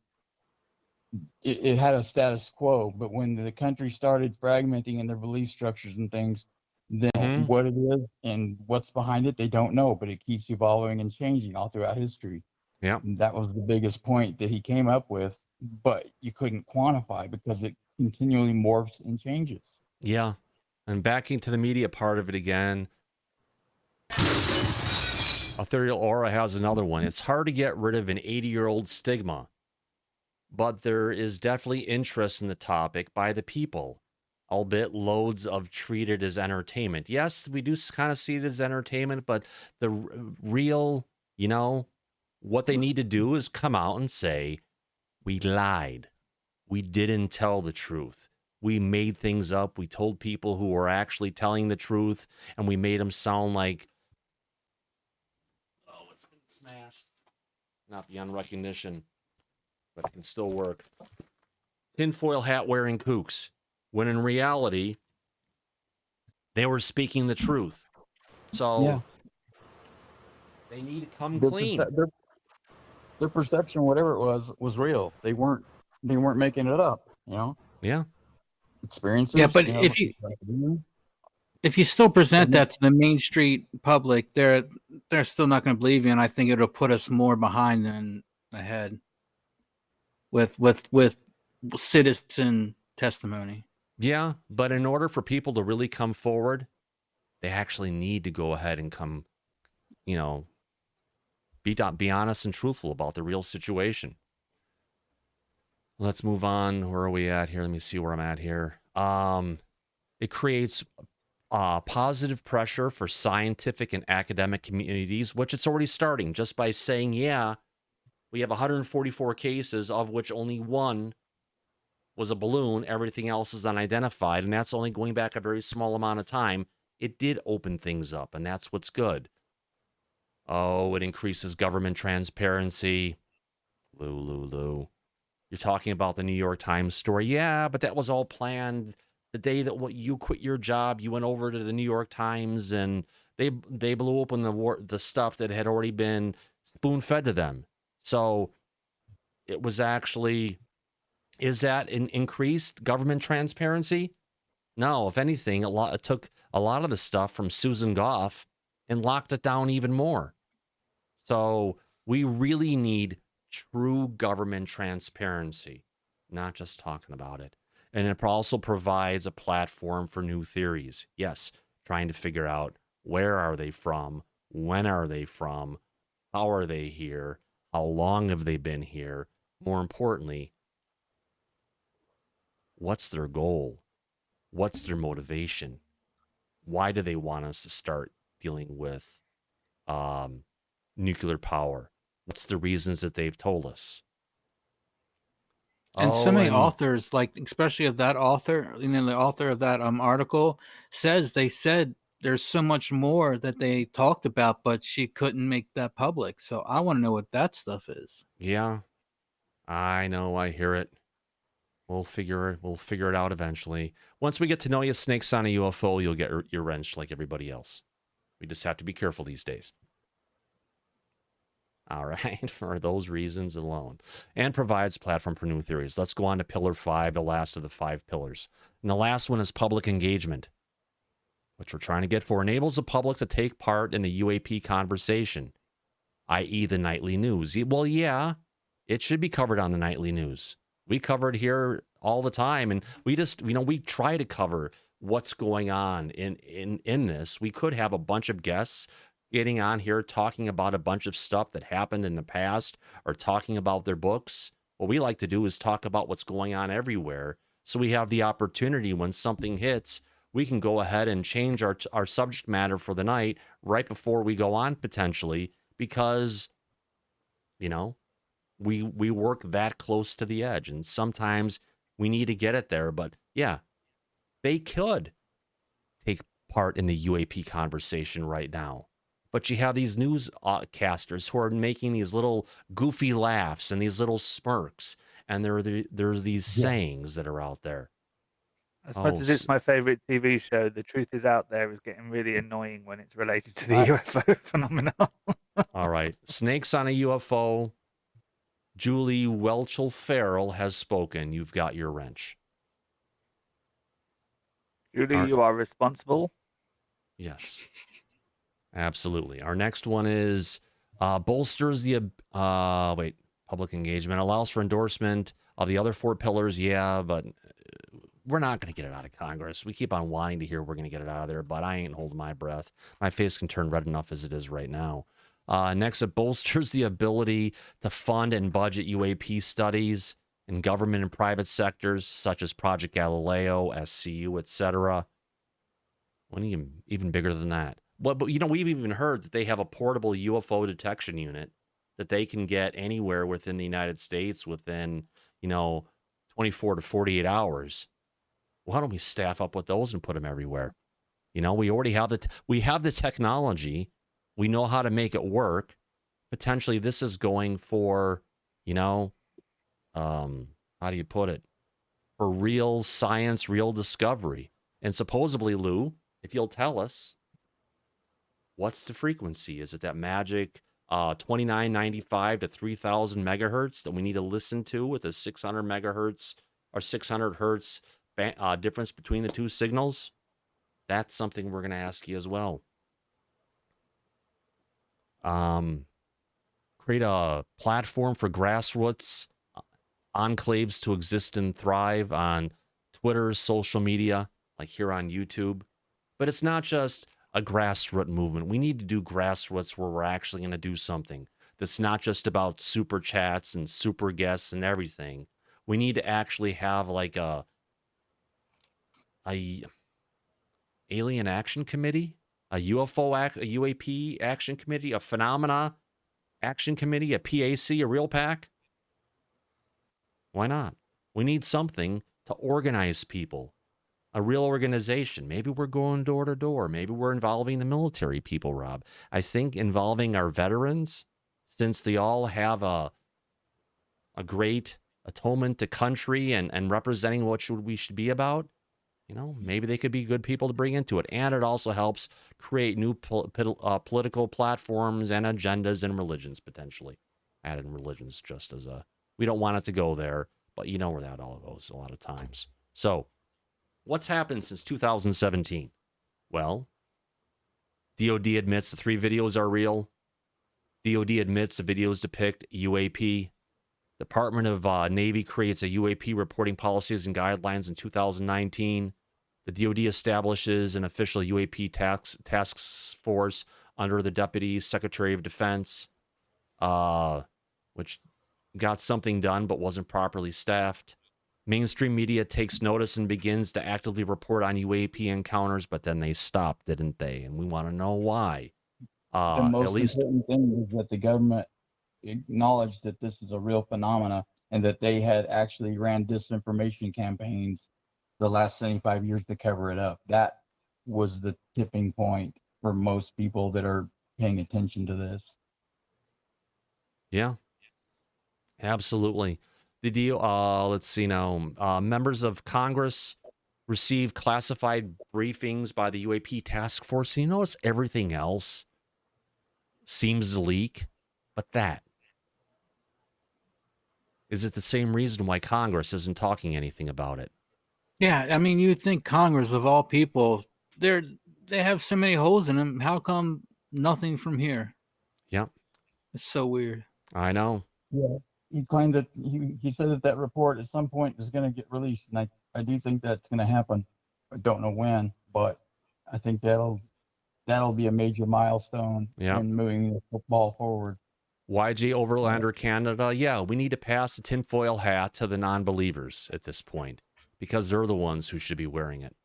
it had a status quo. But when the country started fragmenting in their belief structures and things, then what it is and what's behind it, they don't know. But it keeps evolving and changing all throughout history. Yeah, that was the biggest point that he came up with, but you couldn't quantify because it continually morphs and changes. Yeah. And backing to the media part of it again, Ethereal Aura has another one. It's hard to get rid of an 80-year-old stigma, but there is definitely interest in the topic by the people, albeit loads of treat it as entertainment. Yes, we do kind of see it as entertainment, but the real, what they need to do is come out and say, we lied. We didn't tell the truth. We made things up. We told people who were actually telling the truth, and we made them sound like, oh, it's been smashed. Not beyond recognition, but it can still work. Tinfoil hat wearing kooks, when in reality, they were speaking the truth. So they need to come clean. Their perception, whatever it was real. They weren't making it up, Yeah. Experiences. Yeah, but if you still present that to the Main Street public, they're still not going to believe you, and I think it'll put us more behind than ahead with citizen testimony. Yeah, but in order for people to really come forward, they actually need to go ahead and come, be honest and truthful about the real situation. Let's move on. Where are we at here? Let me see where I'm at here. It creates positive pressure for scientific and academic communities, which it's already starting just by saying, yeah, we have 144 cases, of which only one was a balloon. Everything else is unidentified, and that's only going back a very small amount of time. It did open things up, and that's what's good. Oh, it increases government transparency. Lou. You're talking about the New York Times story. Yeah, but that was all planned. The day that you quit your job, you went over to the New York Times, and they blew open the stuff that had already been spoon-fed to them. So it was actually, is that an increased government transparency? No, if anything, it took a lot of the stuff from Susan Goff and locked it down even more. So we really need true government transparency, not just talking about it. And it also provides a platform for new theories. Yes, trying to figure out where are they from, when are they from, how are they here, how long have they been here? More importantly, what's their goal? What's their motivation? Why do they want us to start dealing with nuclear power? What's the reasons that they've told us? And so many authors, like especially of that author, the author of that article they said there's so much more that they talked about, but she couldn't make that public. So I want to know what that stuff is. Yeah, I know. I hear it. We'll figure it out eventually. Once we get to know you, snakes on a UFO, you'll get your wrenched like everybody else. We just have to be careful these days. All right, for those reasons alone. And provides platform for new theories. Let's go on to Pillar 5, the last of the 5 pillars. And the last one is public engagement, which we're trying to get for. Enables the public to take part in the UAP conversation, i.e. the nightly news. Well, yeah, it should be covered on the nightly news. We cover it here all the time, and we just, we try to cover what's going on in this. We could have a bunch of guests getting on here talking about a bunch of stuff that happened in the past or talking about their books. What we like to do is talk about what's going on everywhere. So we have the opportunity when something hits, we can go ahead and change our subject matter for the night right before we go on potentially, because, we work that close to the edge, and sometimes we need to get it there. But yeah, they could take part in the UAP conversation right now. But you have these newscasters who are making these little goofy laughs and these little smirks, and there's these sayings that are out there. As much as it's my favorite TV show, The Truth Is Out There is getting really annoying when it's related to the UFO phenomenon. All right. Snakes on a UFO. Julie Welchel Farrell has spoken. You've got your wrench. Julie, you are responsible. Yes. Absolutely. Our next one is bolsters the public engagement, allows for endorsement of the other 4 pillars. Yeah, but we're not going to get it out of Congress. We keep on wanting to hear we're going to get it out of there, but I ain't holding my breath. My face can turn red enough as it is right now. Next, it bolsters the ability to fund and budget UAP studies in government and private sectors, such as Project Galileo, SCU, etc. Even bigger than that. But we've even heard that they have a portable UFO detection unit that they can get anywhere within the United States within, 24 to 48 hours. Why don't we staff up with those and put them everywhere? We already have we have the technology. We know how to make it work. Potentially, this is going for, how do you put it? For real science, real discovery. And supposedly, Lou, if you'll tell us, what's the frequency? Is it that magic 2995 to 3000 megahertz that we need to listen to with a 600 megahertz or 600 hertz difference between the two signals? That's something we're going to ask you as well. Create a platform for grassroots enclaves to exist and thrive on Twitter, social media, like here on YouTube. But it's not just a grassroots movement. We need to do grassroots where we're actually going to do something that's not just about super chats and super guests and everything. We need to actually have like a Alien Action Committee, a UAP Action Committee, a Phenomena Action Committee, a PAC, a Real PAC? Why not? We need something to organize people, a real organization. Maybe we're going door to door. Maybe we're involving the military people, Rob. I think involving our veterans, since they all have a great atonement to country and representing what we should be about, you know, maybe they could be good people to bring into it. And it also helps create new political platforms and agendas and religions, potentially. Added in religions just as a, we don't want it to go there, but you know where that all goes a lot of times. So what's happened since 2017? Well, DOD admits the 3 videos are real. DOD admits the videos depict UAP. Department of Navy creates a UAP reporting policies and guidelines in 2019. The DOD establishes an official UAP task force under the Deputy Secretary of Defense, which got something done but wasn't properly staffed. Mainstream media takes notice and begins to actively report on UAP encounters, but then they stopped, didn't they? And we want to know why. The most important thing is that the government acknowledged that this is a real phenomena and that they had actually ran disinformation campaigns the last 75 years to cover it up. That was the tipping point for most people that are paying attention to this. Yeah, absolutely. The deal, let's see now. Members of Congress received classified briefings by the UAP task force. You notice everything else seems to leak, but that. Is it the same reason why Congress isn't talking anything about it? Yeah, I mean, you'd think Congress, of all people, they have so many holes in them. How come nothing from here? Yeah. It's so weird. I know. Yeah, he claimed that he said that report at some point is going to get released, and I do think that's going to happen. I don't know when, but I think that'll be a major milestone in moving the football forward. YJ Overlander Canada, yeah, we need to pass the tinfoil hat to the non-believers at this point because they're the ones who should be wearing it.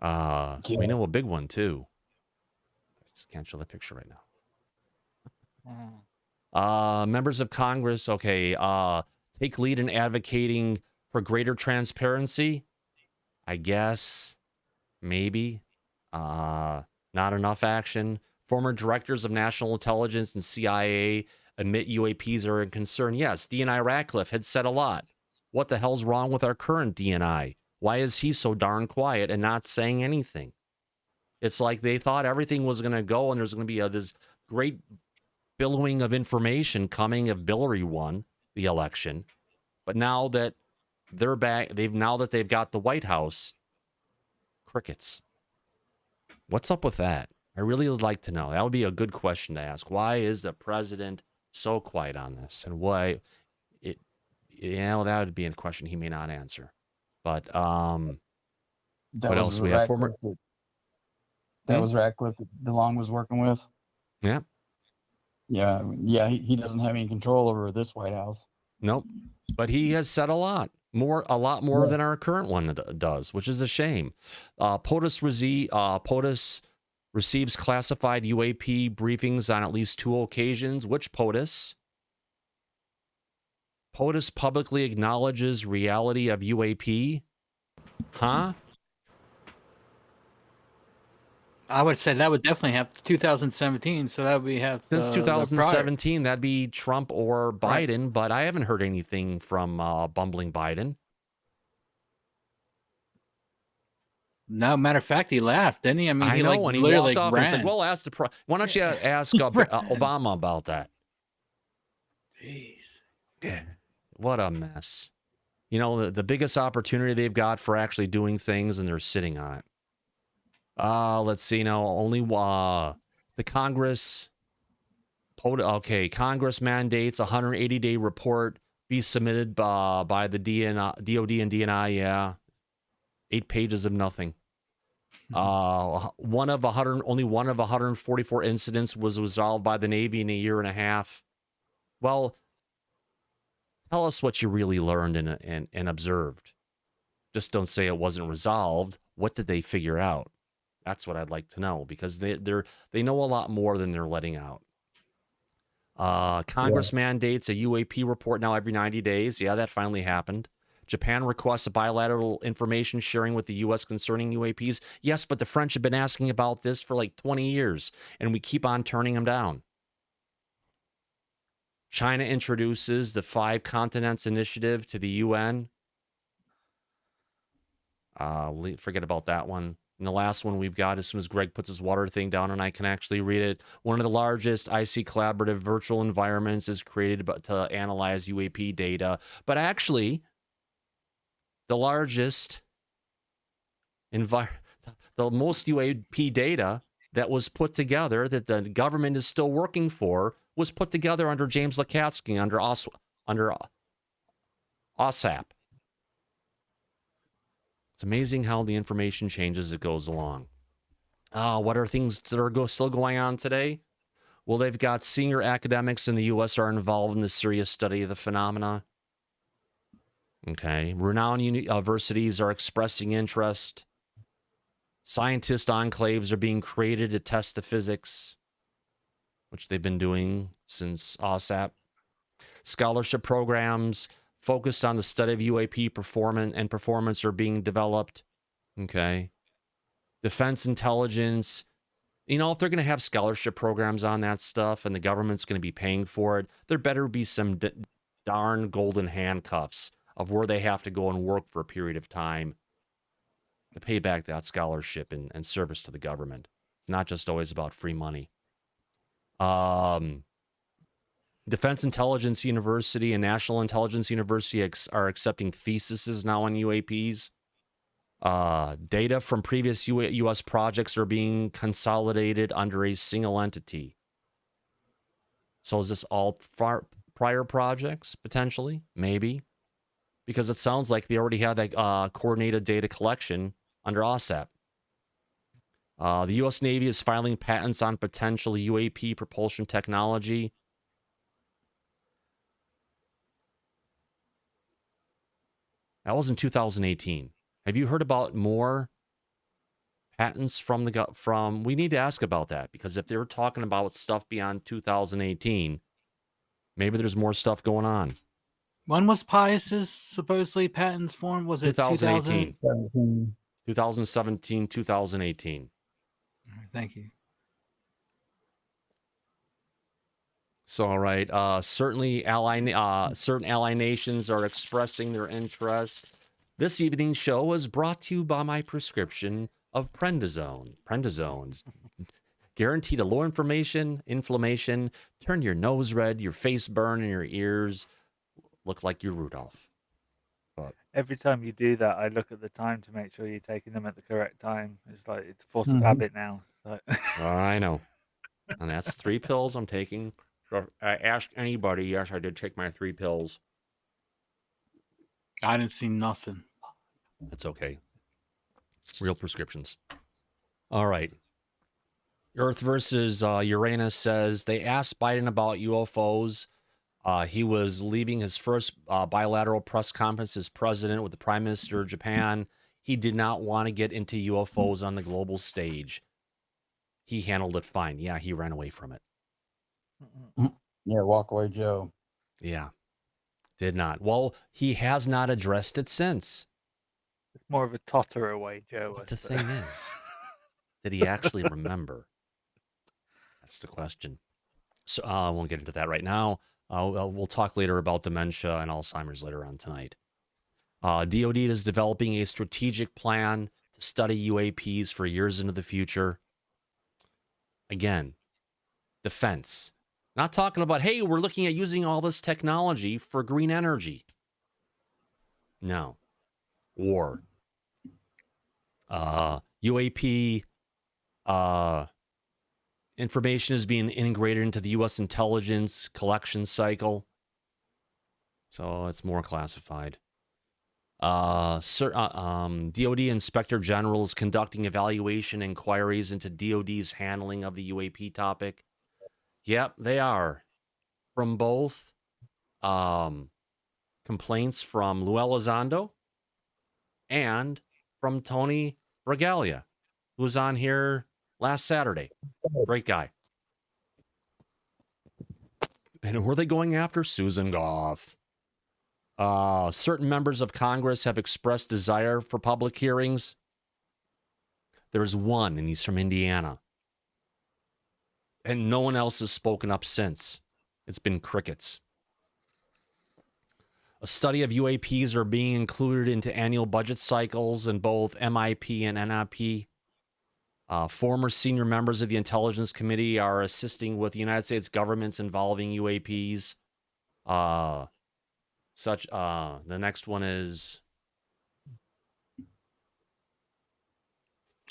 We know a big one too. I just can't show the picture right now. Members of Congress, take lead in advocating for greater transparency. I guess, maybe, not enough action. Former directors of national intelligence and CIA admit UAPs are a concern. Yes, DNI Ratcliffe had said a lot. What the hell's wrong with our current DNI? Why is he so darn quiet and not saying anything? It's like they thought everything was going to go and there's going to be this great billowing of information coming if Hillary won the election. But now that they're back, now that they've got the White House, crickets. What's up with that? I really would like to know. That would be a good question to ask. Why is the president so quiet on this? And why that would be a question he may not answer. But what else we have? That was Ratcliffe that DeLong was working with. Yeah. Yeah, he doesn't have any control over this White House. Nope. But he has said a lot more than our current one does, which is a shame. POTUS receives classified UAP briefings on at least 2 occasions. Which POTUS? POTUS publicly acknowledges reality of UAP? Huh? I would say that would definitely have 2017. So that would have since 2017. That'd be Trump or Biden, right. But I haven't heard anything from bumbling Biden. No, matter of fact, he laughed, didn't he? I mean, he like when he literally walked off ran. and said, "Well, ask the why don't you ask Obama about that?" Jeez, yeah, what a mess. You know, the biggest opportunity they've got for actually doing things, and they're sitting on it. Let's see now. Only the Congress. Congress mandates a 180-day report be submitted by the DOD and DNI. Yeah, 8 pages of nothing. Only one of 144 incidents was resolved by the Navy in a year and a half. Well, tell us what you really learned and observed. Just don't say it wasn't resolved. What did they figure out? That's what I'd like to know, because they know a lot more than they're letting out. Congress mandates a UAP report now every 90 days. Yeah, that finally happened. Japan requests a bilateral information sharing with the U.S. concerning UAPs. Yes, but the French have been asking about this for like 20 years, and we keep on turning them down. China introduces the 5 Continents Initiative to the UN. Forget about that one. And the last one we've got, as soon as Greg puts his water thing down and I can actually read it, one of the largest IC collaborative virtual environments is created to analyze UAP data. But actually, the largest, the most UAP data that was put together, that the government is still working for, was put together under James Lukatsky, under OSAP. It's amazing how the information changes as it goes along. What are things that are still going on today? Well, they've got senior academics in the U.S. are involved in the serious study of the phenomena. Okay. Renowned universities are expressing interest. Scientist enclaves are being created to test the physics, which they've been doing since OSAP. Scholarship programs focused on the study of UAP performance are being developed. Okay. Defense intelligence. You know, if they're going to have scholarship programs on that stuff and the government's going to be paying for it, there better be some darn golden handcuffs of where they have to go and work for a period of time to pay back that scholarship and service to the government. It's not just always about free money. Defense Intelligence University and National Intelligence University are accepting theses now on UAPs. Data from previous U.S. projects are being consolidated under a single entity. So is this all prior projects, potentially? Maybe. Because it sounds like they already had that coordinated data collection under OSAP. The U.S. Navy is filing patents on potential UAP propulsion technology. That was in 2018. Have you heard about more patents from we need to ask about that, because if they were talking about stuff beyond 2018, maybe there's more stuff going on. When was Pius's supposedly patents formed? Was it 2018? 17. 2017, 2018. All right, thank you. So, all right. Certainly, certain ally nations are expressing their interest. This evening's show was brought to you by my prescription of prednisone. Prednisone's guaranteed a low inflammation, turn your nose red, your face burn, and your ears look like you're Rudolph. But Every time you do that, I look at the time to make sure you're taking them at the correct time. It's like it's a force of habit now. So. I know. And that's 3 pills I'm taking. So if I ask anybody, yes, I did take my 3 pills. I didn't see nothing. That's okay. Real prescriptions. All right. Earth versus Uranus says they asked Biden about UFOs. He was leaving his first bilateral press conference as president with the Prime Minister of Japan. He did not want to get into UFOs on the global stage. He handled it fine. Yeah, he ran away from it. Yeah, walk away, Joe. Yeah, did not. Well, he has not addressed it since. It's more of a totter away, Joe. But the thing is, did he actually remember? That's the question. So I won't get into that right now. We'll talk later about dementia and Alzheimer's later on tonight. DOD is developing a strategic plan to study UAPs for years into the future. Again, defense. Not talking about, hey, we're looking at using all this technology for green energy. No. War. UAP information is being integrated into the U.S. intelligence collection cycle. So it's more classified. DOD Inspector General is conducting evaluation inquiries into DOD's handling of the UAP topic. Yep, they are. From both complaints from Lou Elizondo and from Tony Bragalia, who was on here last Saturday. Great guy. And who are they going after? Susan Goff. Certain members of Congress have expressed desire for public hearings. There's one, and he's from Indiana. And no one else has spoken up since. It's been crickets. A study of UAPs are being included into annual budget cycles in both MIP and NIP. Former senior members of the Intelligence Committee are assisting with the United States governments involving UAPs. The next one is...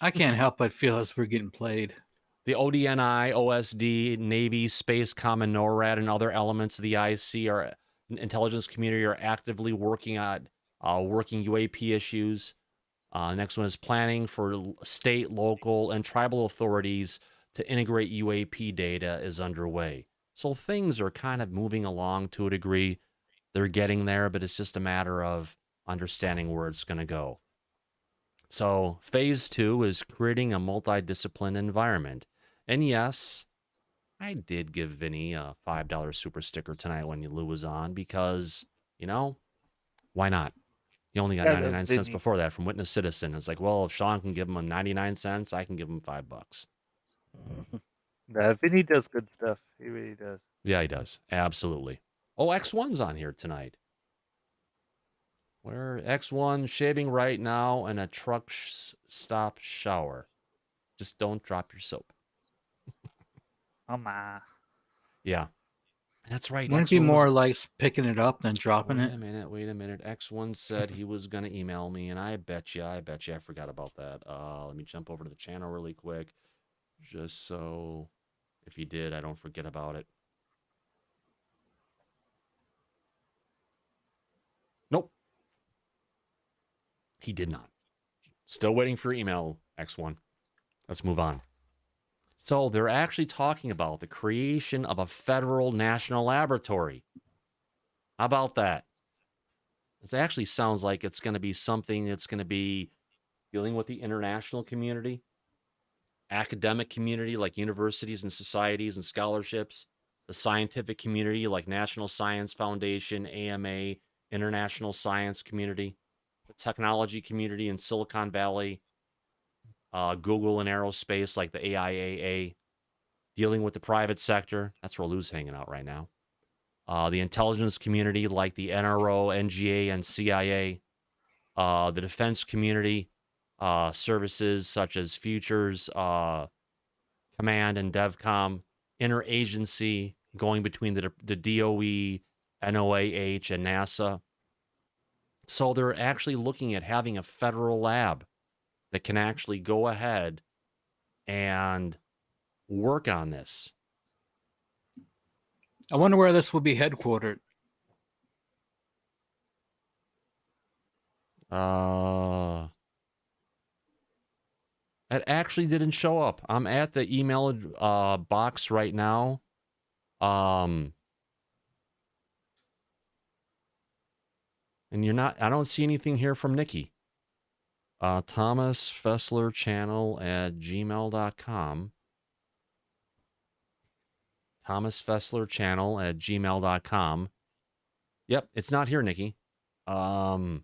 I can't help but feel as we're getting played. The ODNI, OSD, Navy, Space Command, NORAD, and other elements of the IC or intelligence community are actively working on working UAP issues. Next one is planning for state, local, and tribal authorities to integrate UAP data is underway. So things are kind of moving along to a degree. They're getting there, but it's just a matter of understanding where it's going to go. So phase 2 is creating a multidiscipline environment. And yes, I did give Vinny a $5 super sticker tonight when Lou was on because, you know, why not? He only got 99 cents before that from Witness Citizen. It's like, well, if Sean can give him 99 cents, I can give him $5. No, Vinny does good stuff. He really does. Yeah, he does. Absolutely. Oh, X1's on here tonight. Where X1 shaving right now and a truck stop shower. Just don't drop your soap. Oh my. Yeah. That's right. Wouldn't it be more like picking it up than dropping it? Wait a minute. X1 said he was going to email me, and I bet you I forgot about that. Let me jump over to the channel really quick, just so if he did, I don't forget about it. Nope. He did not. Still waiting for email, X1. Let's move on. So they're actually talking about the creation of a federal national laboratory. How about that? It actually sounds like it's going to be something that's going to be dealing with the international community, academic community like universities and societies and scholarships, the scientific community like National Science Foundation, AMA, International Science Community, the technology community in Silicon Valley, Google and aerospace like the AIAA, dealing with the private sector. That's where Lou's hanging out right now. The intelligence community like the NRO, NGA, and CIA. The defense community, services such as Futures, Command, and DevCom. Interagency going between the DOE, NOAH, and NASA. So they're actually looking at having a federal lab that can actually go ahead and work on this. I wonder where this will be headquartered. It actually didn't show up. I'm at the email box right now. And you're not, I don't see anything here from Nikki. ThomasFesslerChannel at gmail.com. ThomasFesslerChannel at gmail.com. Yep, it's not here, Nikki. You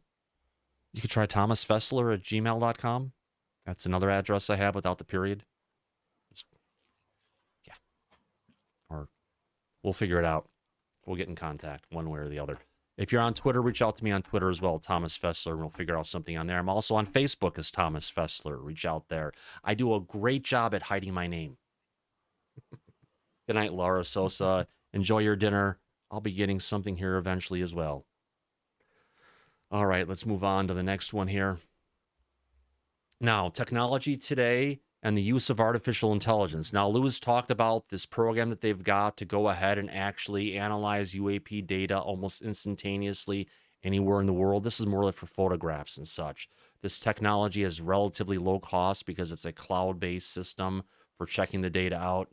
could try ThomasFessler at gmail.com. That's another address I have without the period. Yeah. Or we'll figure it out. We'll get in contact one way or the other. If you're on Twitter, reach out to me on Twitter as well, Thomas Fessler, and we'll figure out something on there. I'm also on Facebook as Thomas Fessler. Reach out there. I do a great job at hiding my name. Good night, Laura Sosa. Enjoy your dinner. I'll be getting something here eventually as well. All right, let's move on to the next one here. Now, technology today and the use of artificial intelligence. Now, Lou's talked about this program that they've got to go ahead and actually analyze UAP data almost instantaneously anywhere in the world. This is more like for photographs and such. This technology is relatively low cost because it's a cloud-based system for checking the data out.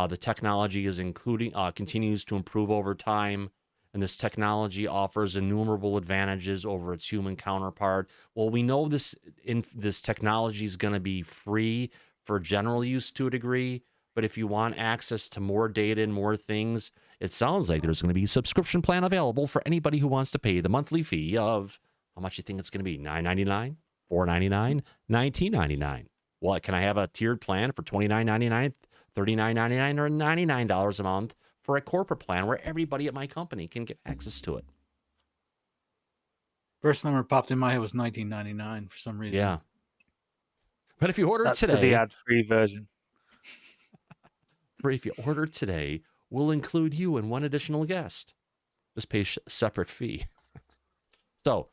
The technology is continues to improve over time. and this technology offers innumerable advantages over its human counterpart. Well, we know this technology is going to be free for general use to a degree, but if you want access to more data and more things, it sounds like there's going to be a subscription plan available for anybody who wants to pay the monthly fee of, how much you think it's going to be? $9.99, $4.99, $19.99. What, can I have a tiered plan for $29.99, $39.99, or $99 a month for a corporate plan where everybody at my company can get access to it? First number popped in my head was 1999 for some reason. Yeah. But if you order That's today, for the ad-free version. if you order today, we'll include you and one additional guest. Just pay a separate fee. So,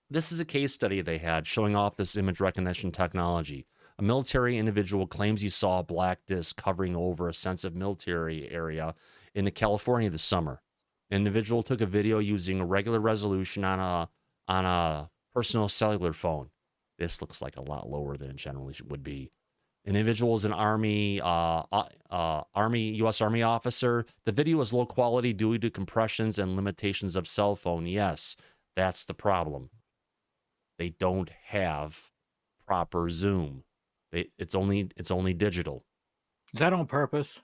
this is a case study they had showing off this image recognition technology. A military individual claims he saw a black disc covering over a sensitive military area in California this summer. An individual took a video using a regular resolution on a personal cellular phone. This looks like a lot lower than it generally would be. An individual is an U.S. Army officer. The video is low quality due to compressions and limitations of cell phone. Yes, that's the problem. They don't have proper zoom. It's only digital. Is that on purpose?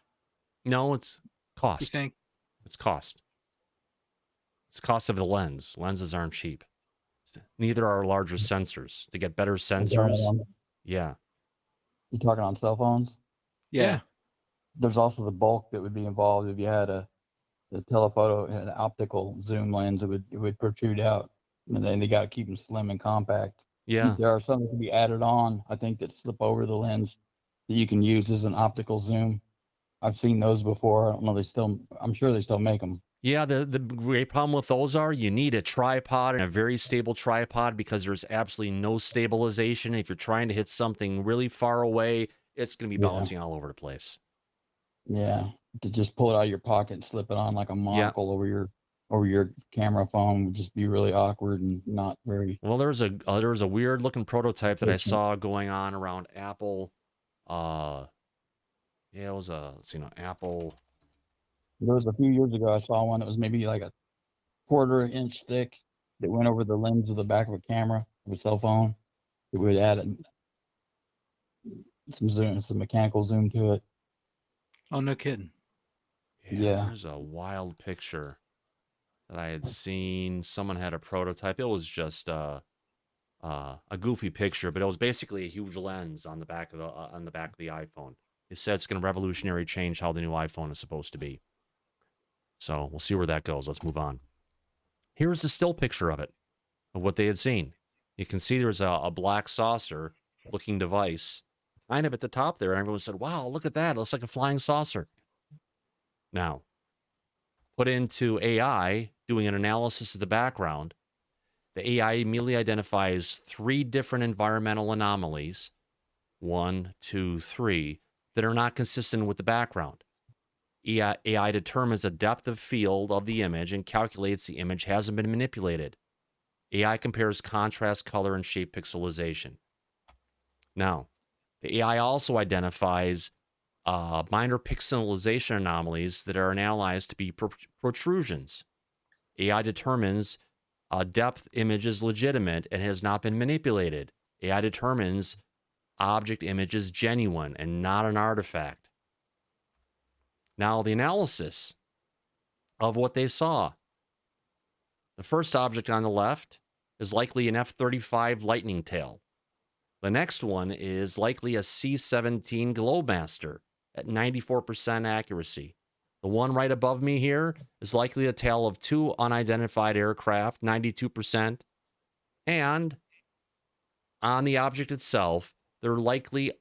No, it's cost. You think? It's cost. It's cost of the lens. Lenses aren't cheap. Neither are larger sensors. To get better sensors, yeah. You talking on cell phones? Yeah. There's also the bulk that would be involved if you had a telephoto and an optical zoom lens. It would protrude out, and then they got to keep them slim and compact. Yeah. There are some that can be added on, I think, that slip over the lens that you can use as an optical zoom. I've seen those before. I don't know. I'm sure they still make them. Yeah, the great problem with those are you need a tripod and a very stable tripod because there's absolutely no stabilization. If you're trying to hit something really far away, it's going to be bouncing all over the place. Yeah, to just pull it out of your pocket and slip it on like a monocle over your camera phone would just be really awkward and not very. Well, there was a weird looking prototype that I saw going on around Apple. It was Apple. There was a few years ago I saw one that was maybe like a 1/4 inch thick that went over the lens of the back of a camera of a cell phone. It would add some zoom, some mechanical zoom to it. Oh, no kidding. Yeah. There's a wild picture that I had seen. Someone had a prototype. It was just a goofy picture, but it was basically a huge lens on the back of the iPhone. It said it's going to revolutionary change how the new iPhone is supposed to be. So we'll see where that goes. Let's move on. Here's the still picture of it, of what they had seen. You can see there's a black saucer looking device kind of at the top there. And everyone said, wow, look at that. It looks like a flying saucer. Now, put into AI, doing an analysis of the background, the AI immediately identifies 3 different environmental anomalies, 1, 2, 3, that are not consistent with the background. AI determines the depth of field of the image and calculates the image hasn't been manipulated. AI compares contrast, color, and shape pixelization. Now, the AI also identifies minor pixelization anomalies that are analyzed to be protrusions. AI determines depth image is legitimate and has not been manipulated. AI determines object image is genuine and not an artifact. Now, the analysis of what they saw. The first object on the left is likely an F-35 Lightning tail. The next one is likely a C-17 Globemaster at 94% accuracy. The one right above me here is likely a tail of 2 unidentified aircraft, 92%. And on the object itself, they're likely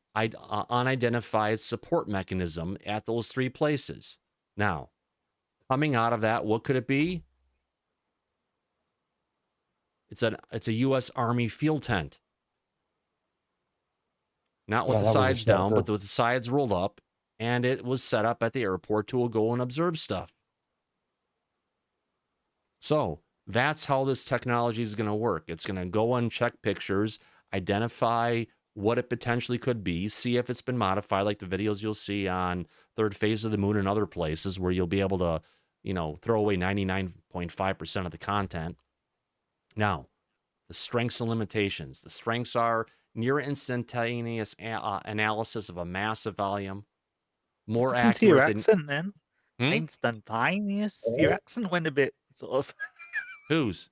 unidentified support mechanism at those 3 places. Now, coming out of that, what could it be? It's a U.S. Army field tent. Not with the sides down, but with the sides rolled up, and it was set up at the airport to go and observe stuff. So that's how this technology is going to work. It's going to go and check pictures, identify what it potentially could be, see if it's been modified, like the videos you'll see on Third Phase of the Moon and other places where you'll be able to, throw away 99.5% of the content. Now, the strengths and limitations. The strengths are near instantaneous analysis of a massive volume, more Into your accurate than accent then. Hmm? Instantaneous. Your accent went a bit sort of whose?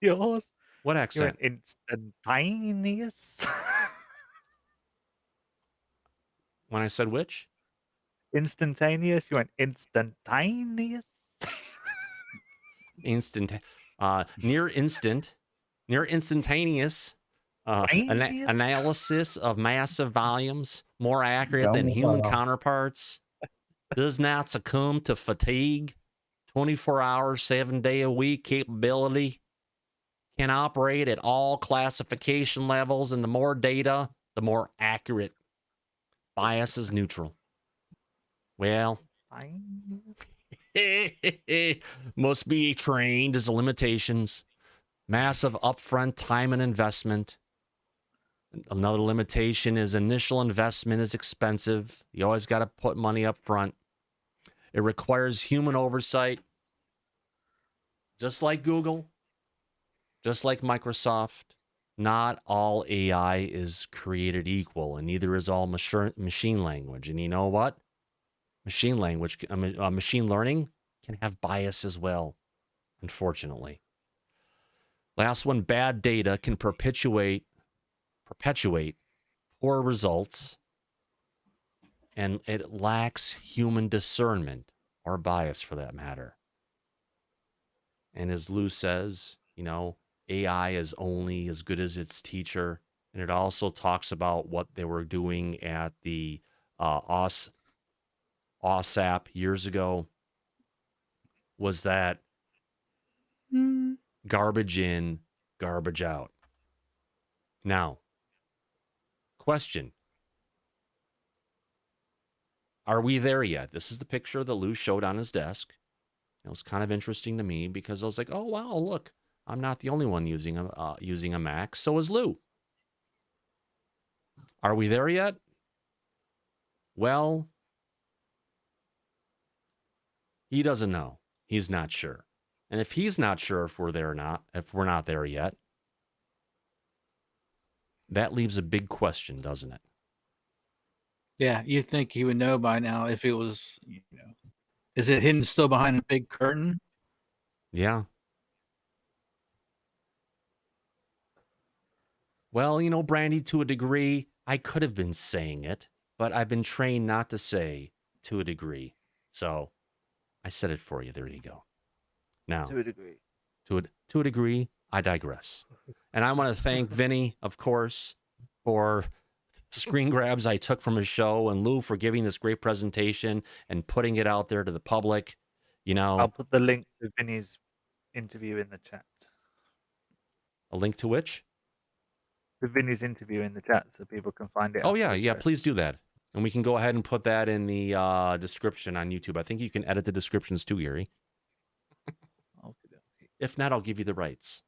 yours. What You accent? went instantaneous. When I said which? Instantaneous. You went instantaneous. Instant, near instantaneous Taneous? analysis of massive volumes, more accurate than human counterparts, does not succumb to fatigue, 24 hours, 7-day a week capability, can operate at all classification levels, and the more data, the more accurate. Bias is neutral. Well, must be trained as limitations. Massive upfront time and investment. Another limitation is initial investment is expensive. You always got to put money up front. It requires human oversight. Just like Google, just like Microsoft, not all AI is created equal, and neither is all machine language. And you know what? Machine language, machine learning can have bias as well, unfortunately. Last one, bad data can perpetuate poor results, and it lacks human discernment or bias for that matter. And as Lou says, AI is only as good as its teacher. And it also talks about what they were doing at the OSAP years ago was that garbage in, garbage out. Now, question. Are we there yet? This is the picture that Lou showed on his desk. It was kind of interesting to me because I was like, oh, wow, look, I'm not the only one using a Mac. So is Lou. Are we there yet? Well, he doesn't know. He's not sure. And if he's not sure if we're there or not, if we're not there yet, that leaves a big question, doesn't it? Yeah, you think he would know by now if it was, is it hidden still behind a big curtain? Yeah. Well, Brandy, to a degree, I could have been saying it, but I've been trained not to say to a degree. So I said it for you. There you go. Now, To a degree. To a degree, I digress. And I want to thank Vinny, of course, for screen grabs I took from his show, and Lou for giving this great presentation and putting it out there to the public. I'll put the link to Vinny's interview in the chat. A link to which? To Vinny's interview in the chat so people can find it. Oh, yeah, please do that. And we can go ahead and put that in the description on YouTube. I think you can edit the descriptions too, Gary. If not, I'll give you the rights.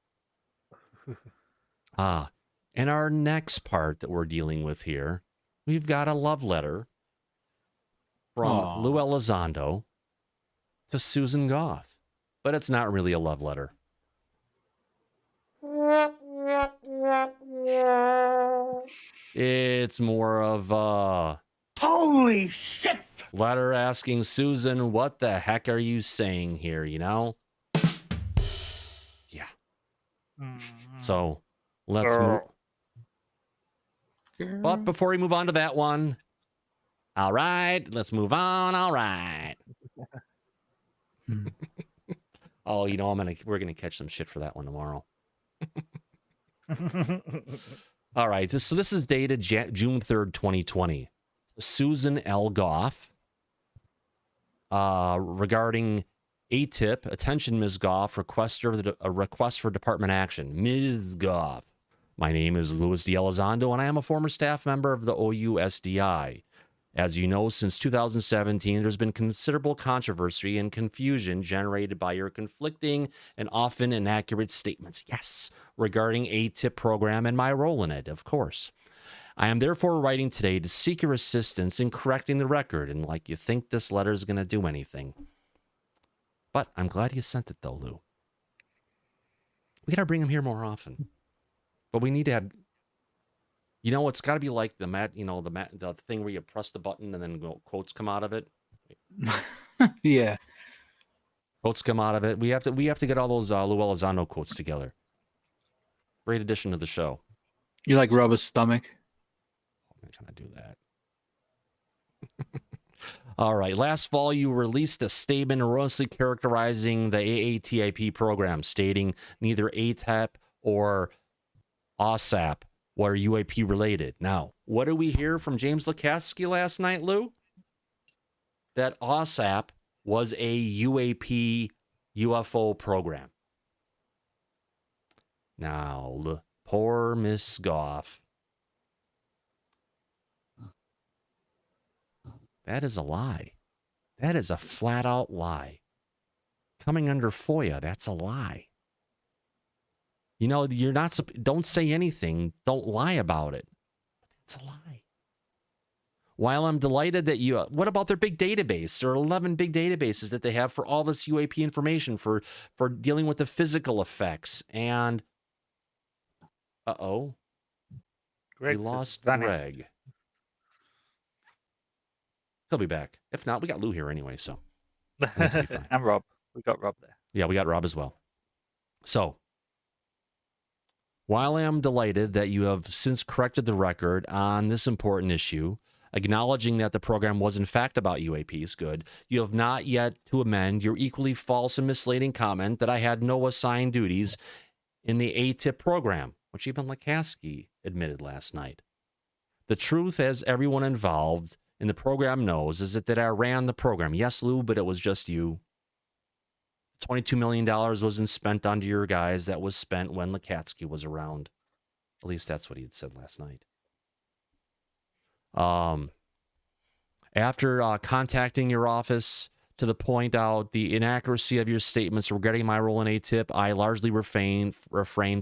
And our next part that we're dealing with here, we've got a love letter from Lou Elizondo to Susan Goff. But it's not really a love letter. It's more of a... Holy shit! Letter asking Susan, what the heck are you saying here, Yeah. So, let's move... But before we move on to that one, all right, let's move on. All right. Oh, we're gonna catch some shit for that one tomorrow. All right, so this is dated June 3rd, 2020. Susan L. Goff, regarding ATIP, attention, Ms. Goff, a request for department action. Ms. Goff. My name is Louis D. Elizondo, and I am a former staff member of the OUSDI. As you know, since 2017, there's been considerable controversy and confusion generated by your conflicting and often inaccurate statements, yes, regarding ATIP program and my role in it, of course. I am therefore writing today to seek your assistance in correcting the record, and like you think this letter is going to do anything. But I'm glad you sent it, though, Lou. We got to bring him here more often. But we need to have... You know, it's got to be like the thing where you press the button and then quotes come out of it. Yeah. Quotes come out of it. We have to get all those Lou Elizondo quotes together. Great addition to the show. You like rub his stomach? I'm not gonna do that. All right. Last fall, you released a statement erroneously characterizing the AATIP program, stating neither ATEP or OSAP were UAP related. Now, what do we hear from James Lukatsky last night, Lou? That OSAP was a UAP UFO program. Now, poor Miss Goff. That is a lie. That is a flat out lie. Coming under FOIA, that's a lie. You know, you're not, don't say anything. Don't lie about it. It's a lie. While I'm delighted that you, what about their big database? There are 11 big databases that they have for all this UAP information for dealing with the physical effects. And, we lost Greg. He'll be back. If not, we got Lou here anyway, so. And Rob. We got Rob there. Yeah, we got Rob as well. So, while I am delighted that you have since corrected the record on this important issue, acknowledging that the program was in fact about UAPs, good, you have not yet to amend your equally false and misleading comment that I had no assigned duties in the ATIP program, which even Lukatsky admitted last night. The truth, as everyone involved in the program knows, is that I ran the program. Yes, Lou, but it was just you. $22 million wasn't spent onto your guys. That was spent when Lukatsky was around. At least that's what he had said last night. After contacting your office to point out the inaccuracy of your statements regarding my role in ATIP, I largely refrained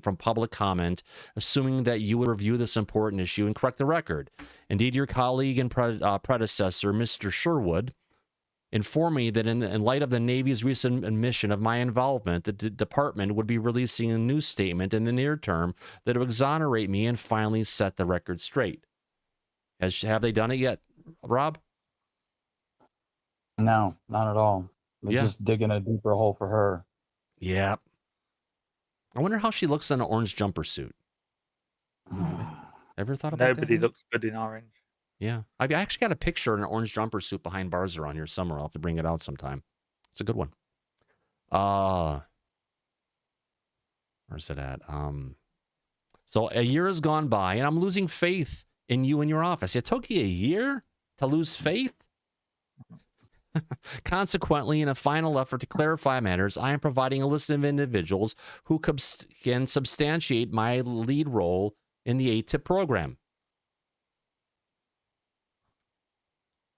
from public comment, assuming that you would review this important issue and correct the record. Indeed, your colleague and predecessor, Mr. Sherwood, informed me that in light of the Navy's recent admission of my involvement, the department would be releasing a new statement in the near term that would exonerate me and finally set the record straight. Have they done it yet, Rob? No, not at all. They're just digging a deeper hole for her. Yeah. I wonder how she looks in an orange jumper suit. Ever thought about that? Nobody looks good in orange. Yeah. I actually got a picture in an orange jumper suit behind bars around here somewhere. I'll have to bring it out sometime. It's a good one. Where's it at? So a year has gone by, and I'm losing faith in you and your office. It took you a year to lose faith? Consequently, in a final effort to clarify matters, I am providing a list of individuals who can substantiate my lead role in the ATIP program.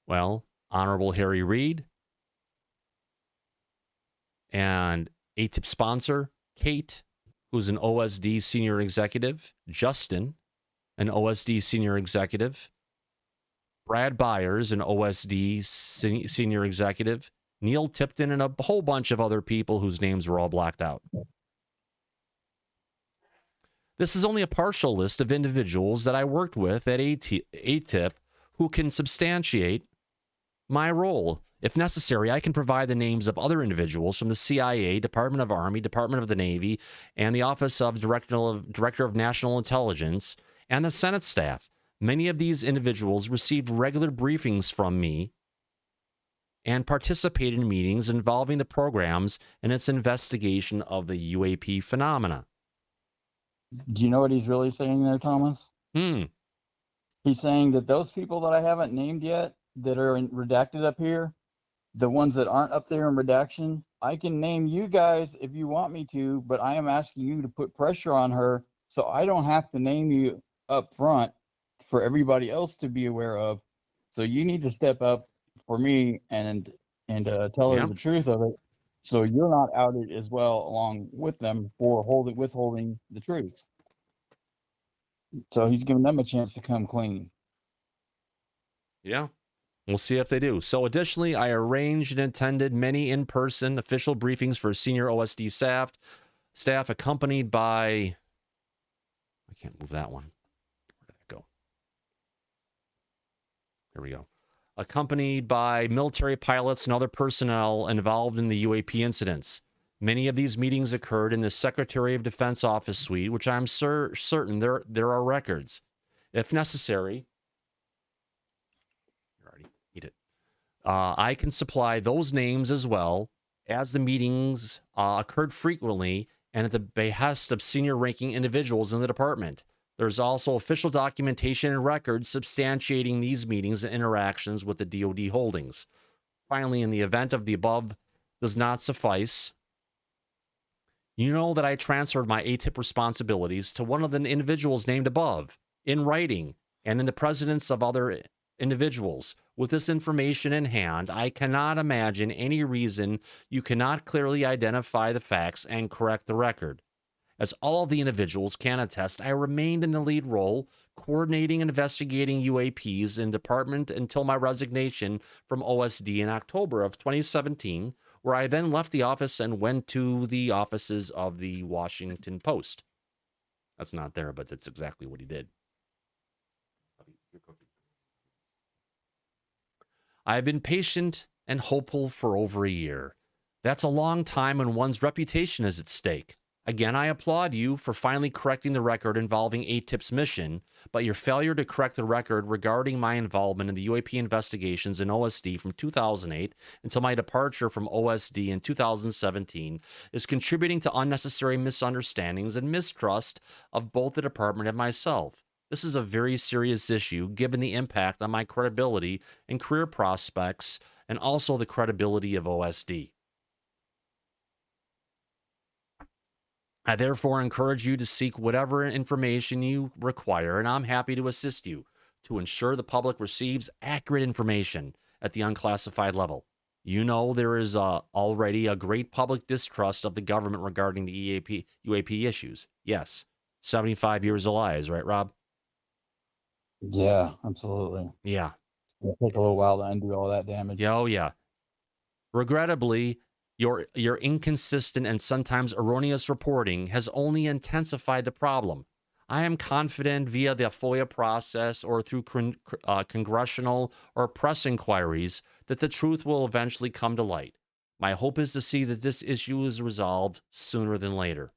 Well, Honorable Harry Reid and ATIP sponsor, Kate, who's an OSD senior executive, Justin, an OSD senior executive, Brad Byers, an OSD senior executive, Neil Tipton, and a whole bunch of other people whose names were all blacked out. This is only a partial list of individuals that I worked with at ATIP who can substantiate my role. If necessary, I can provide the names of other individuals from the CIA, Department of Army, Department of the Navy, and the Office of Director of National Intelligence, and the Senate staff. Many of these individuals received regular briefings from me and participated in meetings involving the programs and its investigation of the UAP phenomena. Do you know what he's really saying there, Thomas? He's saying that those people that I haven't named yet that are redacted up here, the ones that aren't up there in redaction, I can name you guys if you want me to, but I am asking you to put pressure on her so I don't have to name you up front for everybody else to be aware of. So you need to step up for me and tell her the truth of it, so you're not outed as well along with them for withholding the truth. So he's giving them a chance to come clean. Yeah. We'll see if they do. So additionally, I arranged and attended many in-person official briefings for senior OSD staff accompanied by, I can't move that one. Where did that go? There we go. Accompanied by military pilots and other personnel involved in the UAP incidents. Many of these meetings occurred in the Secretary of Defense office suite, which I'm certain there are records. If necessary, you already eat it. I can supply those names as well, as the meetings occurred frequently and at the behest of senior ranking individuals in the department. There's also official documentation and records substantiating these meetings and interactions with the DOD holdings. Finally, in the event of the above does not suffice, you know that I transferred my ATIP responsibilities to one of the individuals named above, in writing, and in the presence of other individuals. With this information in hand, I cannot imagine any reason you cannot clearly identify the facts and correct the record. As all of the individuals can attest, I remained in the lead role, coordinating and investigating UAPs in department until my resignation from OSD in October of 2017, where I then left the office and went to the offices of the Washington Post. That's not there, but that's exactly what he did. I've been patient and hopeful for over a year. That's a long time when one's reputation is at stake. Again, I applaud you for finally correcting the record involving ATIP's mission, but your failure to correct the record regarding my involvement in the UAP investigations in OSD from 2008 until my departure from OSD in 2017 is contributing to unnecessary misunderstandings and mistrust of both the department and myself. This is a very serious issue given the impact on my credibility and career prospects and also the credibility of OSD. I therefore encourage you to seek whatever information you require, and I'm happy to assist you to ensure the public receives accurate information at the unclassified level. You know there is already a great public distrust of the government regarding the UAP issues. Yes, 75 years of lies, right, Rob? Yeah, absolutely. Yeah. It'll take a little while to undo all that damage. Yeah, oh yeah. Regrettably, your inconsistent and sometimes erroneous reporting has only intensified the problem. I am confident via the FOIA process or through congressional or press inquiries that the truth will eventually come to light. My hope is to see that this issue is resolved sooner than later.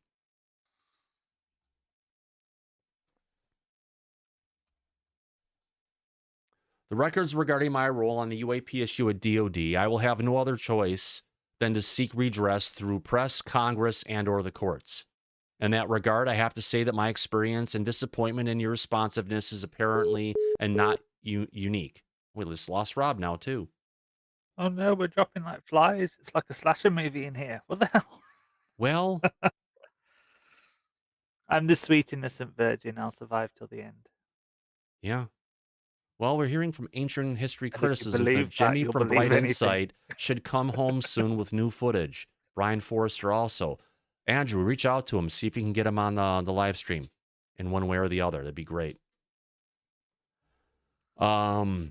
The records regarding my role on the UAP issue at DOD, I will have no other choice than to seek redress through press, Congress, and or the courts. In that regard, I have to say that my experience and disappointment in your responsiveness is apparently and not unique. We just lost Rob now, too. Oh no, we're dropping like flies. It's like a slasher movie in here. What the hell? Well, I'm the sweet innocent virgin. I'll survive till the end. yeah. Well, we're hearing from ancient history And if you criticisms that believe that, Jimmy you'll from believe Bright anything. Insight should come home soon with new footage. Brian Forrester also. Andrew, reach out to him, see if you can get him on the live stream in one way or the other. That'd be great. Okay.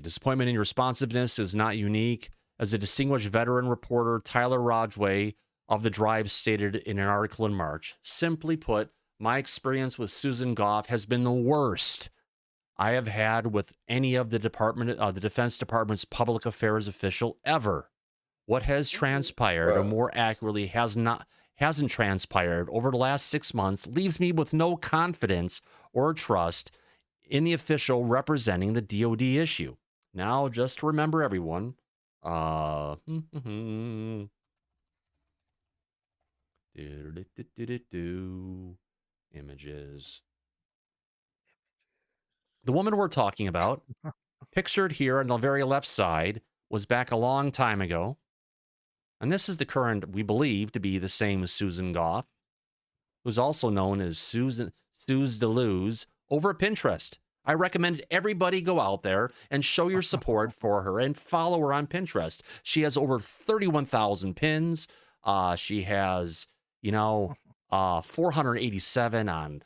Disappointment in your responsiveness is not unique. As a distinguished veteran reporter, Tyler Rodgway of The Drive stated in an article in March, simply put, my experience with Susan Goff has been the worst I have had with any of the Defense Department's public affairs official ever. What has transpired, or more accurately, hasn't transpired over the last 6 months, leaves me with no confidence or trust in the official representing the DOD issue. Now, just to remember everyone, images. The woman we're talking about, pictured here on the very left side, was back a long time ago. And this is the current, we believe, to be the same as Susan Goff, who's also known as Suze DeLuz, over at Pinterest. I recommend everybody go out there and show your support for her and follow her on Pinterest. She has over 31,000 pins. She has, 487 on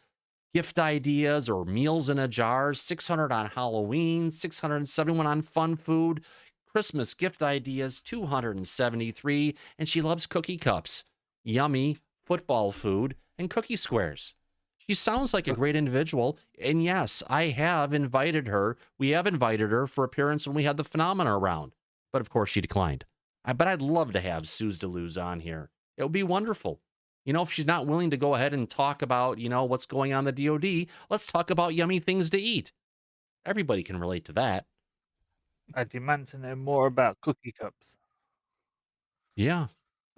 gift ideas or meals in a jar, 600 on Halloween, 671 on fun food, Christmas gift ideas, 273, and she loves cookie cups, yummy football food, and cookie squares. She sounds like a great individual, and yes, I have invited her. We have invited her for appearance when we had the Phenomena around, but of course she declined. But I'd love to have Suze DeLuz on here. It would be wonderful. You know, if she's not willing to go ahead and talk about, you know, what's going on in the DOD, let's talk about yummy things to eat. Everybody can relate to that. I demand to know more about cookie cups. Yeah,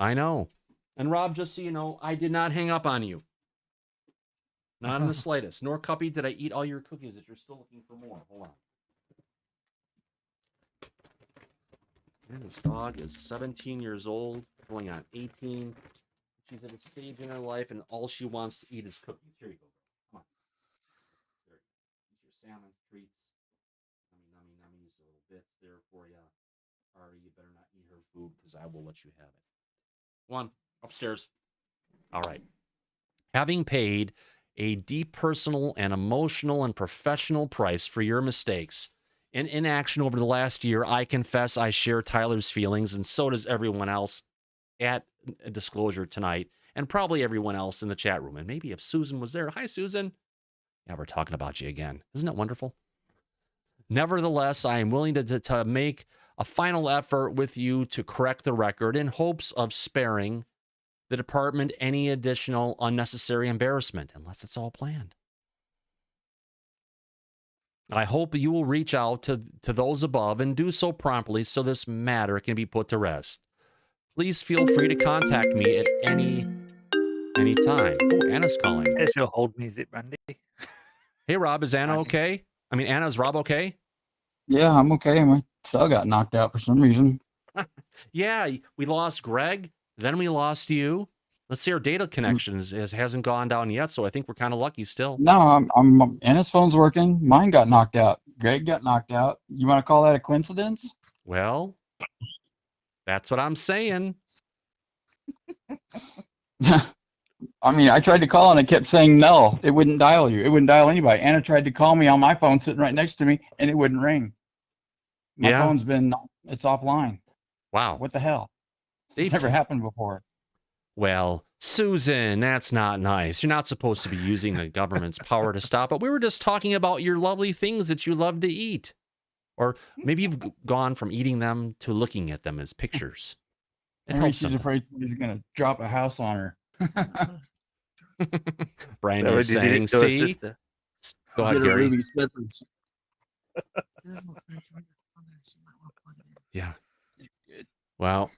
I know. And Rob, just so you know, I did not hang up on you. Not in the slightest. Nor, Cuppy, did I eat all your cookies that you're still looking for more. Hold on. And this dog is 17 years old, going on 18. She's at a stage in her life, and all she wants to eat is cookies. Here you go, girl. Come on. There. Eat your salmon treats. Nummy, nummies, little bits there for you. Ari, you better not eat her food, because I will let you have it. Come on, upstairs. All right. Having paid a deep personal and emotional and professional price for your mistakes and inaction over the last year, I confess I share Tyler's feelings, and so does everyone else at Disclosure tonight, and probably everyone else in the chat room. And maybe if Susan was there. Hi, Susan. Yeah, we're talking about you again. Isn't it wonderful? Nevertheless, I am willing to make a final effort with you to correct the record in hopes of sparing the department any additional unnecessary embarrassment, unless it's all planned. I hope you will reach out to those above and do so promptly so this matter can be put to rest. Please feel free to contact me at any time. Oh, Anna's calling. There's your hold music, Randy. Hey, Rob, is Anna okay? I mean, Anna, is Rob okay? Yeah, I'm okay. My cell got knocked out for some reason. Yeah, we lost Greg, then we lost you. Let's see, our data connection hasn't gone down yet, so I think we're kind of lucky still. No, I'm Anna's phone's working. Mine got knocked out. Greg got knocked out. You want to call that a coincidence? Well, that's what I'm saying. I mean, I tried to call and it kept saying no. It wouldn't dial you. It wouldn't dial anybody. Anna tried to call me on my phone sitting right next to me, and it wouldn't ring. My phone's it's offline. Wow. What the hell? It's never happened before. Well, Susan, that's not nice. You're not supposed to be using the government's power to stop it. We were just talking about your lovely things that you love to eat. Or maybe you've gone from eating them to looking at them as pictures. Maybe she's afraid somebody's going to drop a house on her. Brian is saying, see? Go ahead, Gary. Yeah. Well,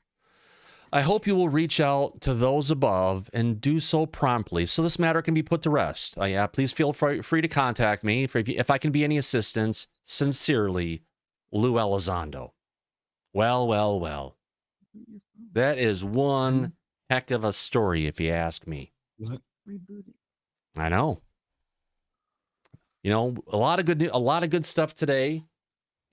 I hope you will reach out to those above and do so promptly so this matter can be put to rest. Please feel free to contact me if I can be any assistance. Sincerely, Lou Elizondo. Well. That is one heck of a story, if you ask me. I know. You know, a lot of good stuff today.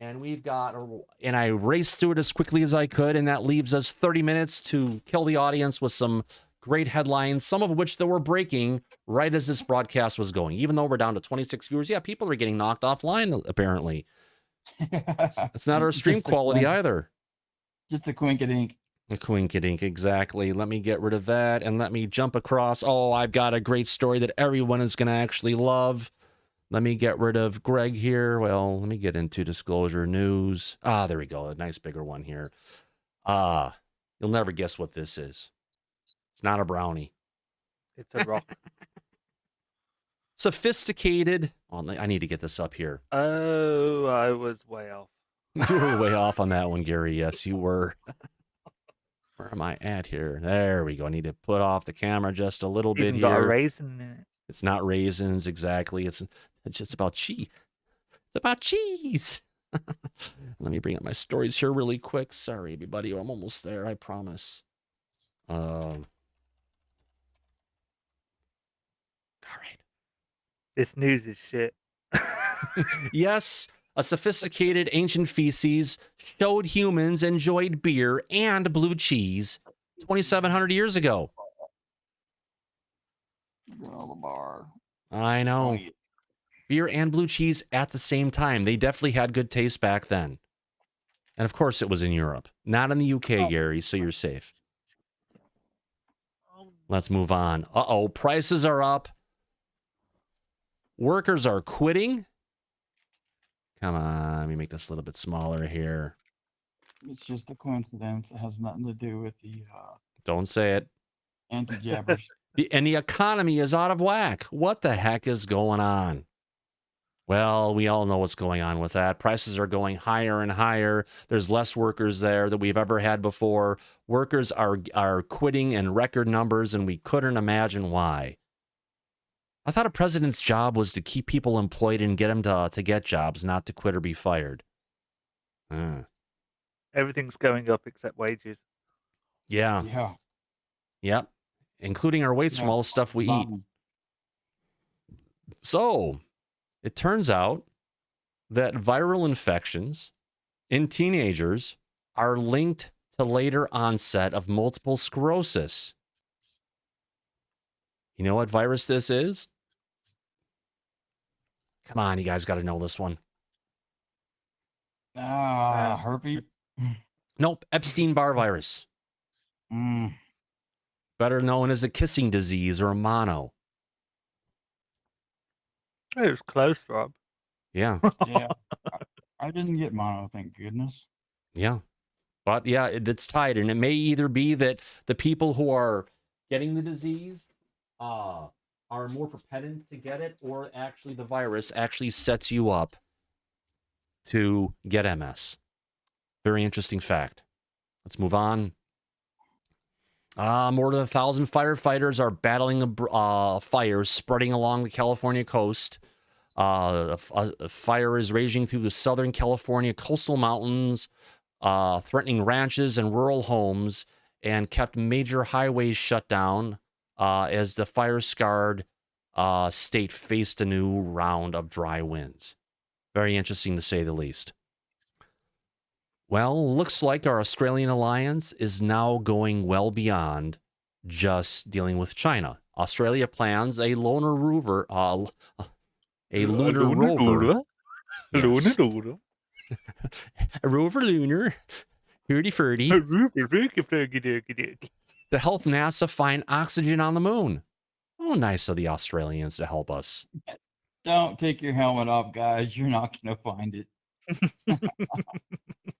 And I raced through it as quickly as I could, and that leaves us 30 minutes to kill the audience with some great headlines, some of which that were breaking right as this broadcast was going. Even though we're down to 26 viewers, people are getting knocked offline, apparently. It's not our stream quality either. Just a quinkadink. A quinkadink, exactly. Let me get rid of that, and let me jump across. Oh, I've got a great story that everyone is going to actually love. Let me get rid of Greg here. Well, let me get into disclosure news. There we go. A nice bigger one here. You'll never guess what this is. It's not a brownie. It's a rock. Sophisticated. Oh, I need to get this up here. Oh, I was way off. You were way off on that one, Gary. Yes, you were. Where am I at here? There we go. I need to put off the camera just a little bit here. Got a raisin in it. It's not raisins, exactly. It's just about cheese. It's about cheese. Let me bring up my stories here really quick. Sorry, everybody. I'm almost there. I promise. All right. This news is shit. Yes, a sophisticated ancient feces showed humans enjoyed beer and blue cheese 2,700 years ago. Go to the bar. I know. Oh, yeah. Beer and blue cheese at the same time. They definitely had good taste back then. And of course, it was in Europe, not in the UK, Gary, so you're safe. Let's move on. Uh-oh, prices are up. Workers are quitting. Come on, let me make this a little bit smaller here. It's just a coincidence. It has nothing to do with the Don't say it. anti-jabbers. And the economy is out of whack. What the heck is going on? Well, we all know what's going on with that. Prices are going higher and higher. There's less workers there than we've ever had before. Workers are quitting in record numbers, and we couldn't imagine why. I thought a president's job was to keep people employed and get them to get jobs, not to quit or be fired. Everything's going up except wages. Yeah. Yeah. Yep. Including our weights from all the stuff we eat. So, it turns out that viral infections in teenagers are linked to later onset of multiple sclerosis. You know what virus this is? Come on, you guys got to know this one. Herpes. Nope, Epstein-Barr virus. Better known as a kissing disease or a mono. It was close, Rob. Yeah. Yeah. I didn't get mono, thank goodness. Yeah. But yeah, it's tied. And it may either be that the people who are getting the disease are more propensed to get it, or actually the virus actually sets you up to get MS. Very interesting fact. Let's move on. More than 1,000 firefighters are battling fires spreading along the California coast. A fire is raging through the Southern California coastal mountains, threatening ranches and rural homes, and kept major highways shut down as the fire-scarred state faced a new round of dry winds. Very interesting to say the least. Well, looks like our Australian alliance is now going well beyond just dealing with China. Australia plans a lunar rover. Yes. A rover lunar. Hurdy-furdy. To help NASA find oxygen on the moon. Oh, nice of the Australians to help us. Don't take your helmet off, guys. You're not going to find it.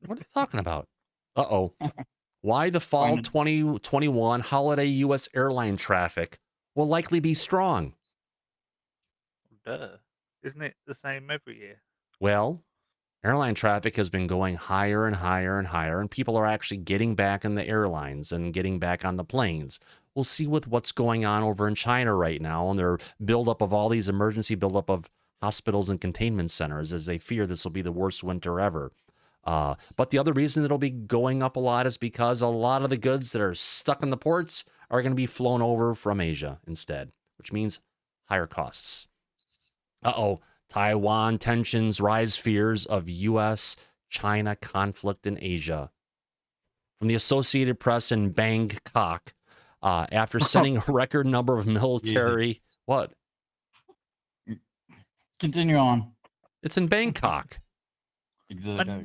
What are you talking about? Uh-oh. Why the fall 2021 holiday U.S. airline traffic will likely be strong? Duh. Isn't it the same every year? Well, airline traffic has been going higher and higher and higher, and people are actually getting back in the airlines and getting back on the planes. We'll see with what's going on over in China right now and their buildup of all these emergency buildup of hospitals and containment centers, as they fear this will be the worst winter ever. But the other reason it'll be going up a lot is because a lot of the goods that are stuck in the ports are going to be flown over from Asia instead, which means higher costs. Uh-oh. Taiwan tensions rise fears of U.S.-China conflict in Asia. From the Associated Press in Bangkok, after sending a record number of military... What? Continue on. It's in Bangkok. Exactly.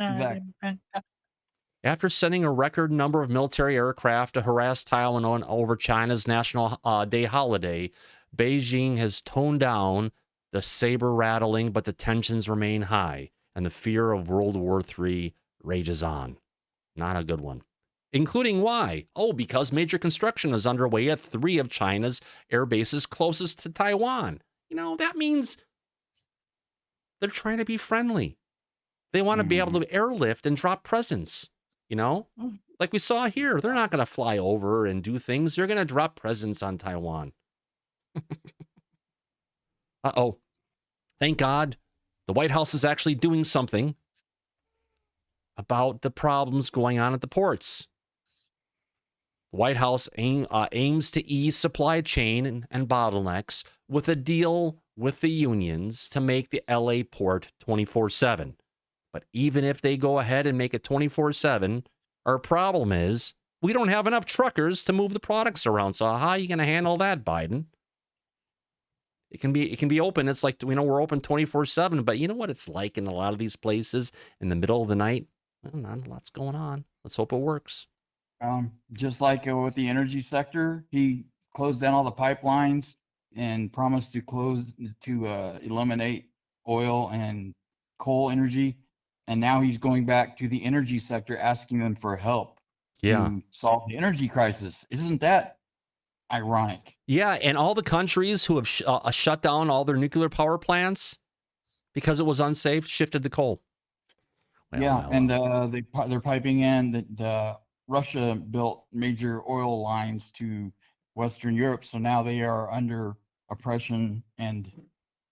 After sending a record number of military aircraft to harass Taiwan over China's National Day holiday, Beijing has toned down the saber rattling, but the tensions remain high, and the fear of World War III rages on. Not a good one. Including why? Oh, because major construction is underway at 3 of China's air bases closest to Taiwan. You know, that means they're trying to be friendly. They want to be able to airlift and drop presents, you know? Like we saw here, they're not going to fly over and do things. They're going to drop presents on Taiwan. Uh-oh. Thank God the White House is actually doing something about the problems going on at the ports. The White House aims to ease supply chain and bottlenecks with a deal with the unions to make the LA port 24/7. But even if they go ahead and make it 24/7, our problem is we don't have enough truckers to move the products around. So how are you going to handle that, Biden? It can be open. It's like, we're open 24/7, but you know what it's like in a lot of these places in the middle of the night? Well, not a lot's going on. Let's hope it works. Just like with the energy sector, he closed down all the pipelines and promised to eliminate oil and coal energy. And now he's going back to the energy sector, asking them for help to solve the energy crisis. Isn't that ironic? Yeah, and all the countries who have shut down all their nuclear power plants because it was unsafe shifted to coal. They're piping in the Russia built major oil lines to Western Europe, so now they are under oppression and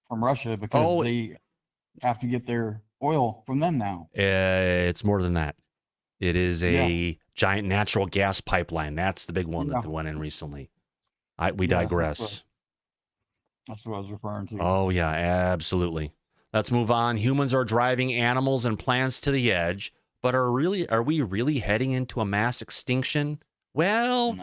from Russia because they have to get their oil from them now. It's more than that. It is a giant natural gas pipeline. That's the big one that went in recently. We digress. That's what I was referring to. Oh, yeah, absolutely. Let's move on. Humans are driving animals and plants to the edge, but are we really heading into a mass extinction? Well,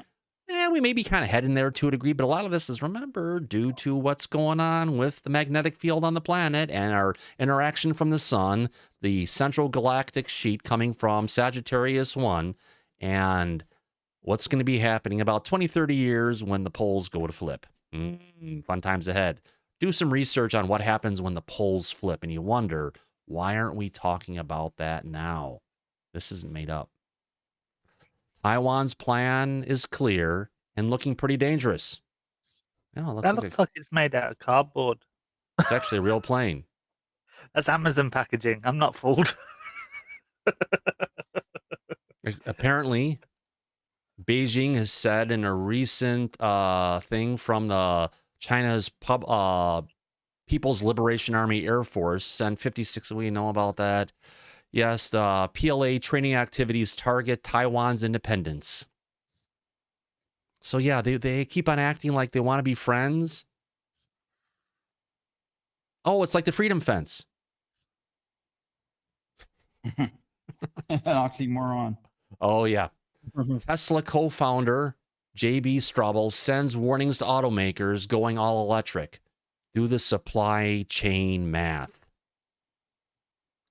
we may be kind of heading there to a degree, but a lot of this is, remember, due to what's going on with the magnetic field on the planet and our interaction from the sun, the central galactic sheet coming from Sagittarius 1, and what's going to be happening about 20, 30 years when the poles go to flip. Fun times ahead. Do some research on what happens when the poles flip, and you wonder, why aren't we talking about that now? This isn't made up. Taiwan's plan is clear and looking pretty dangerous. That looks like it's made out of cardboard. It's actually a real plane. That's Amazon packaging. I'm not fooled. Apparently, Beijing has said in a recent thing from the China's People's Liberation Army Air Force, sent 56, we know about that. Yes, the PLA training activities target Taiwan's independence. So yeah, they keep on acting like they want to be friends. Oh, it's like the Freedom Fence. An oxymoron. Oh, yeah. Tesla co-founder J.B. Straubel sends warnings to automakers going all electric. Do the supply chain math.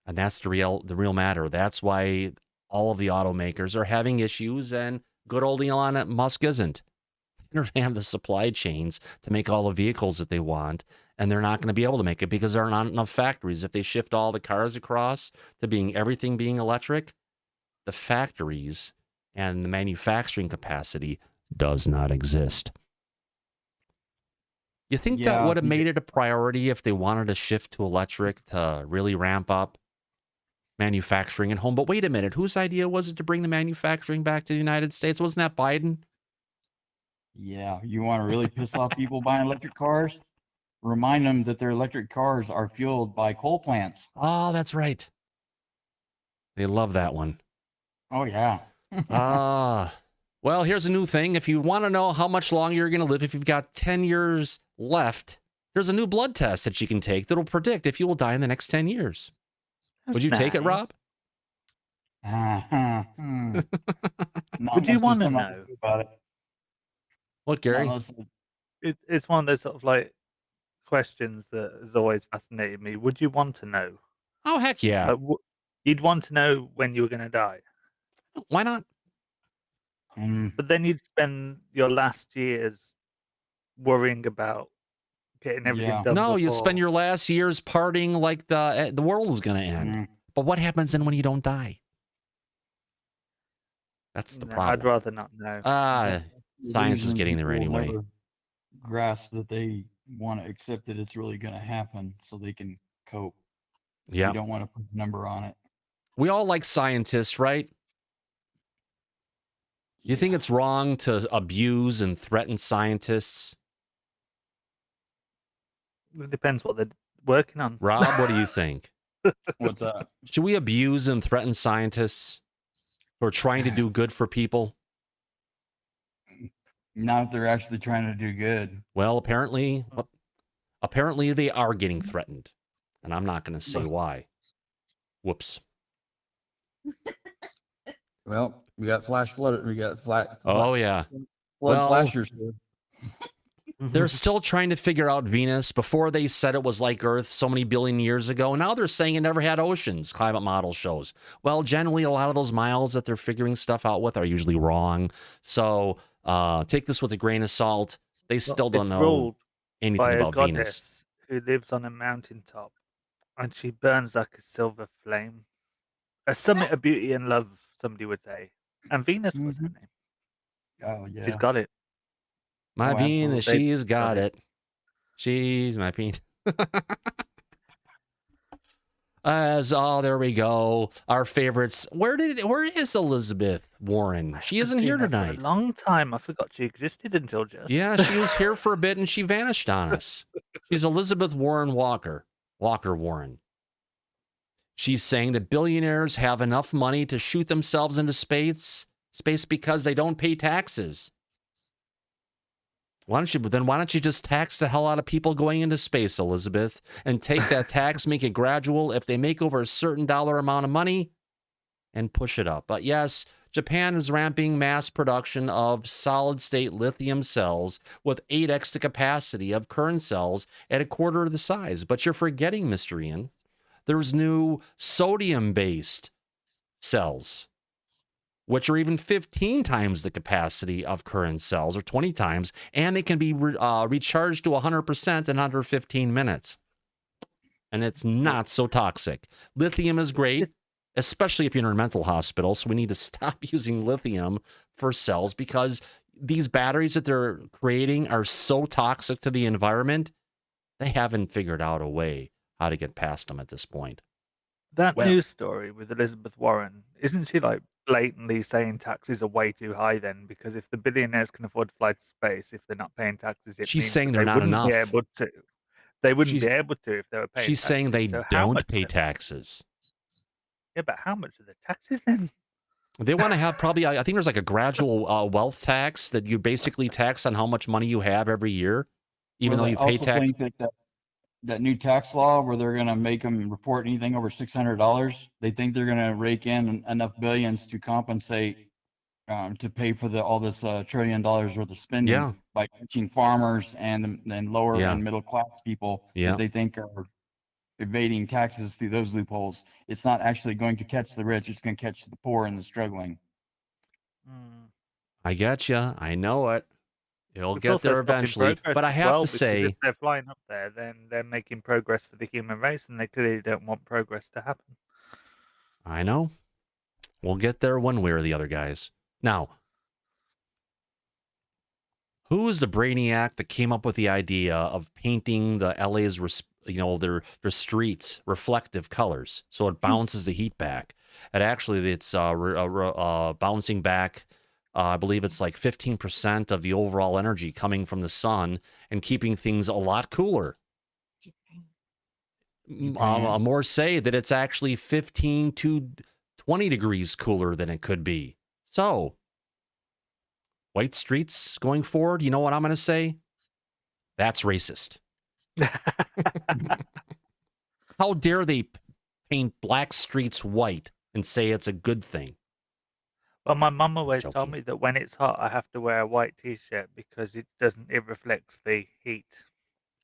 And that's the real matter. That's why all of the automakers are having issues, and good old Elon Musk isn't. They don't have the supply chains to make all the vehicles that they want, and they're not going to be able to make it because there are not enough factories. If they shift all the cars across to everything being electric, the factories and the manufacturing capacity does not exist. You think that would have made it a priority if they wanted to shift to electric to really ramp up manufacturing at home? But wait a minute, whose idea was it to bring the manufacturing back to the United States? Wasn't that Biden? Yeah, you want to really piss off people buying electric cars? Remind them that their electric cars are fueled by coal plants. Oh, that's right. They love that one. Oh, yeah. Well, here's a new thing. If you want to know how much longer you're going to live, if you've got 10 years left, there's a new blood test that you can take that'll predict if you will die in the next 10 years. Would you take it, Rob? Would you want to know about it? What, Gary? It's one of those sort of like questions that has always fascinated me. Would you want to know? Oh, heck yeah. You'd want to know when you were going to die. Why not? But then you'd spend your last years worrying about getting everything done. No, you spend your last years partying like the world is going to end. But what happens then when you don't die? That's the problem. I'd rather not know. Science is getting there anyway. Grasp that they want to accept that it's really going to happen so they can cope. Yeah. You don't want to put a number on it. We all like scientists, right? You think it's wrong to abuse and threaten scientists? It depends what they're working on. Rob, what do you think? What's that? Should we abuse and threaten scientists who are trying to do good for people? Not if they're actually trying to do good. Well, apparently they are getting threatened, and I'm not going to say why. Whoops. Well, we got flash flood. We got flat. Oh yeah. Flood flashers. They're still trying to figure out Venus. Before they said it was like Earth so many billion years ago. Now they're saying it never had oceans, climate model shows. Well, generally, a lot of those miles that they're figuring stuff out with are usually wrong. So take this with a grain of salt. They still don't know anything by about a Venus. goddess who lives on a mountaintop, and she burns like a silver flame. A summit of beauty and love, somebody would say. And Venus was her name. Oh yeah. She's got it. My Oh, Venus, absolutely. she's got it. She's my penis. There we go. Our favorites. Where is Elizabeth Warren? She isn't here For tonight. a long time. I forgot she existed until just. Yeah, she was here for a bit and she vanished on us. She's Elizabeth Warren Walker Warren. She's saying that billionaires have enough money to shoot themselves into space because they don't pay taxes. Why don't you just tax the hell out of people going into space, Elizabeth, and take that tax, make it gradual. If they make over a certain dollar amount of money, and push it up. But yes, Japan is ramping mass production of solid-state lithium cells with 8x the capacity of current cells at a quarter of the size. But you're forgetting, Mr. Ian, there's new sodium-based cells, which are even 15 times the capacity of current cells, or 20 times, and they can be recharged to 100% in under 15 minutes. And it's not so toxic. Lithium is great, especially if you're in a mental hospital, so we need to stop using lithium for cells because these batteries that they're creating are so toxic to the environment, they haven't figured out a way how to get past them at this point. That news story with Elizabeth Warren, isn't she like blatantly saying taxes are way too high then? Because if the billionaires can afford to fly to space, if they're not paying taxes, it She's means saying that they're not wouldn't enough. Be able to. They wouldn't be able to if they were paying She's taxes. saying they So how don't much pay are- taxes. Yeah, but how much are the taxes then? They want to have probably, I think there's like a gradual wealth tax that you basically tax on how much money you have every year, even though you pay tax. Think that new tax law where they're going to make them report anything over $600, they think they're going to rake in enough billions to compensate to pay for all this $1 trillion worth of spending by teaching farmers and then lower and middle class people that they think are evading taxes through those loopholes. It's not actually going to catch the rich. It's going to catch the poor and the struggling. I get you. I know it. It'll It's get also there stopping eventually. progress But I as have well, to because say, if they're flying up there, then they're making progress for the human race, and they clearly don't want progress to happen. I know. We'll get there one way or the other, guys. Now, who is the brainiac that came up with the idea of painting the LA's, their streets reflective colors so it bounces the heat back? And actually, it's bouncing back. I believe it's like 15% of the overall energy coming from the sun and keeping things a lot cooler. More say that it's actually 15 to 20 degrees cooler than it could be. So, white streets going forward, you know what I'm going to say? That's racist. How dare they paint black streets white and say it's a good thing? Well, my mum always told me that when it's hot, I have to wear a white T-shirt because it reflects the heat.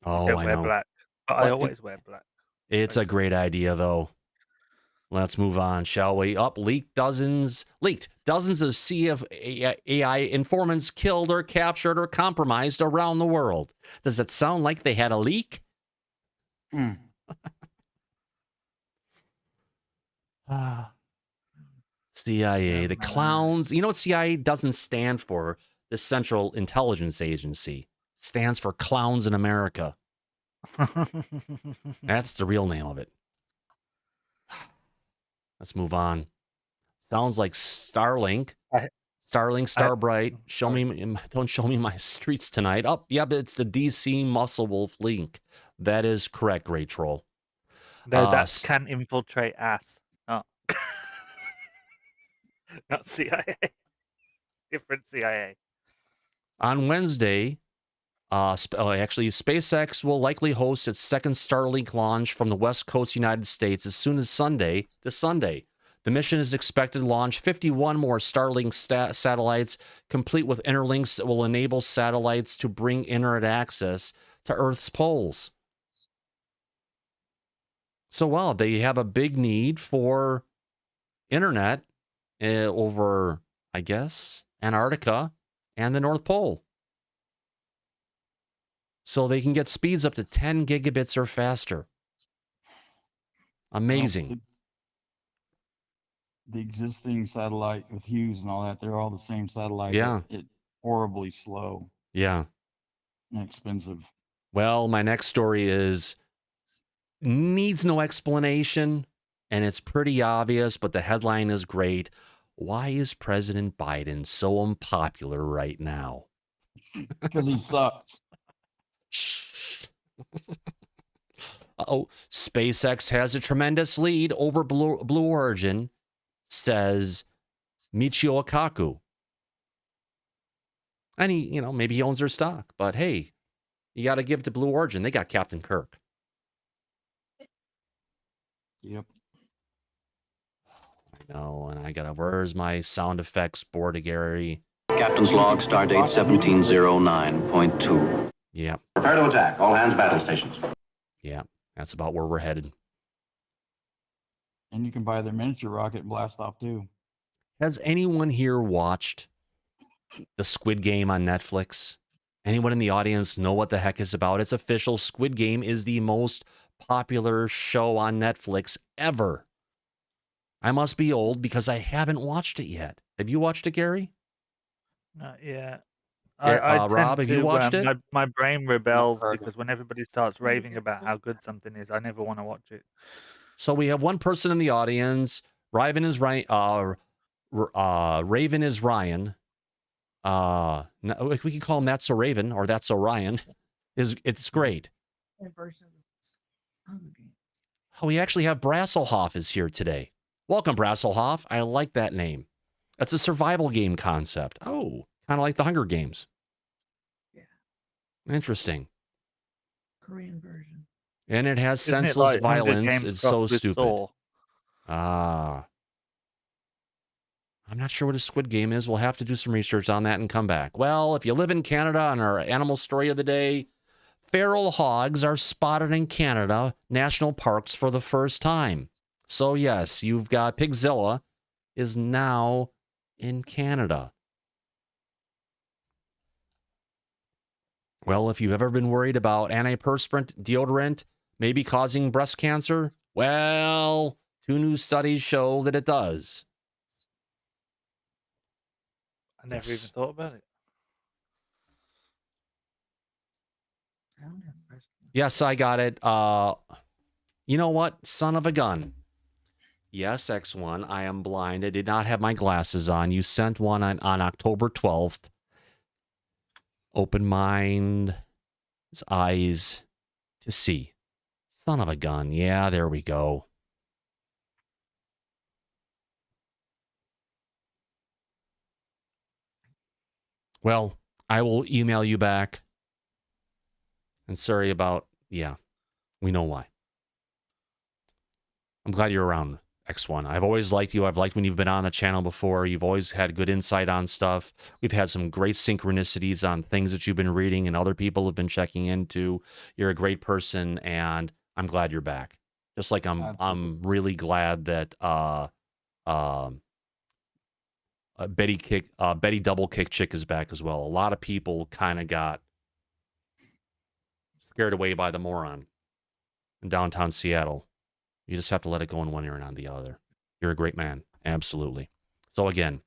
Oh, Don't I wear know. black, but I always wear black. It's a great idea, though. Let's move on, shall we? Leaked dozens of AI informants killed or captured or compromised around the world. Does it sound like they had a leak? CIA, the clowns. You know what CIA doesn't stand for? The Central Intelligence Agency. It stands for Clowns in America. That's the real name of it. Let's move on. Sounds like Starlink. Starbright. Don't show me my streets tonight. But it's the DC Muscle Wolf link. That is correct, Great Troll. No, that can infiltrate ass. Oh. Not CIA. Different CIA. On Wednesday, SpaceX will likely host its second Starlink launch from the West Coast United States as soon as Sunday. The mission is expected to launch 51 more Starlink satellites, complete with interlinks that will enable satellites to bring internet access to Earth's poles. So, well, they have a big need for internet over, I guess, Antarctica and the North Pole. So they can get speeds up to 10 gigabits or faster. Amazing. Well, the existing satellite with Hughes and all that, they're all the same satellite. Yeah. It's horribly slow Yeah. and expensive. Well, my next story needs no explanation, and it's pretty obvious, but the headline is great. Why is President Biden so unpopular right now? Because he sucks. Uh-oh, SpaceX has a tremendous lead over Blue Origin, says Michio Kaku. And he, maybe he owns their stock, but hey, you got to give it to Blue Origin. They got Captain Kirk. Yep. I know, and where's my sound effects board, Gary? Captain's log, stardate 1709.2. Yeah. Prepare to attack. All hands battle stations. Yeah, that's about where we're headed. And you can buy their miniature rocket and blast off too. Has anyone here watched the Squid Game on Netflix? Anyone in the audience know what the heck it's about? It's official. Squid Game is the most popular show on Netflix ever. I must be old because I haven't watched it yet. Have you watched it, Gary? Not yet. Rob, have you watched it? My brain rebels because when everybody starts raving about how good something is, I never want to watch it. So we have one person in the audience. Raven is Ryan. Raven is Ryan. We can call him That's So Raven or That's So Ryan. It's great. Oh, we actually have Brasselhoff is here today. Welcome, Brasselhoff. I like that name. That's a survival game concept. Oh, kind of like the Hunger Games. Yeah. Interesting. Korean version. And it has Isn't it senseless like Hunger violence. Games It's crossed so with stupid. Saw? I'm not sure what a Squid Game is. We'll have to do some research on that and come back. Well, if you live in Canada, on our animal story of the day, feral hogs are spotted in Canada national parks for the first time. So yes, you've got Pigzilla is now in Canada. Well, if you've ever been worried about antiperspirant deodorant maybe causing breast cancer, well, 2 new studies show that it does. I never Yes. even thought about it. I don't have breast cancer. Yes, I got it. You know what? Son of a gun. Yes, X1, I am blind. I did not have my glasses on. You sent one on October 12th. Open mind, eyes to see. Son of a gun. Yeah, there we go. Well, I will email you back. And sorry about, yeah, we know why. I'm glad you're around, X1. I've always liked you. I've liked when you've been on the channel before. You've always had good insight on stuff. We've had some great synchronicities on things that you've been reading and other people have been checking into. You're a great person, and I'm glad you're back. Just like I'm really glad that Betty Double Kick Chick is back as well. A lot of people kind of got scared away by the moron in downtown Seattle. You just have to let it go in one ear and on the other. You're a great man. Absolutely. So again,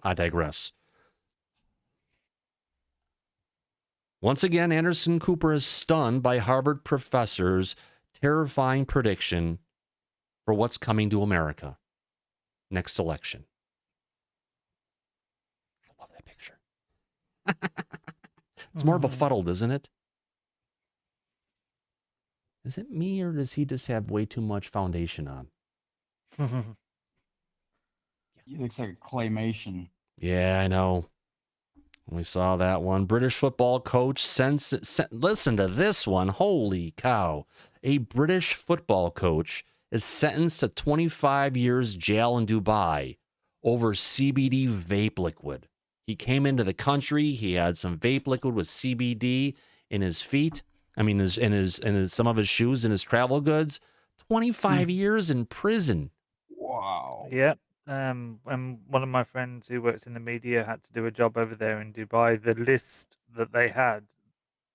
I digress. Once again, Anderson Cooper is stunned by Harvard professor's terrifying prediction for what's coming to America next election. I love that picture. It's more befuddled, isn't it? Is it me, or does he just have way too much foundation on? He looks like a claymation. Yeah, I know. We saw that one. British football coach listen to this one. Holy cow. A British football coach is sentenced to 25 years jail in Dubai over CBD vape liquid. He came into the country. He had some vape liquid with CBD in his feet. I mean, in some of his shoes and his travel goods. 25 years in prison. Wow. Yeah. And one of my friends who works in the media had to do a job over there in Dubai. The list that they had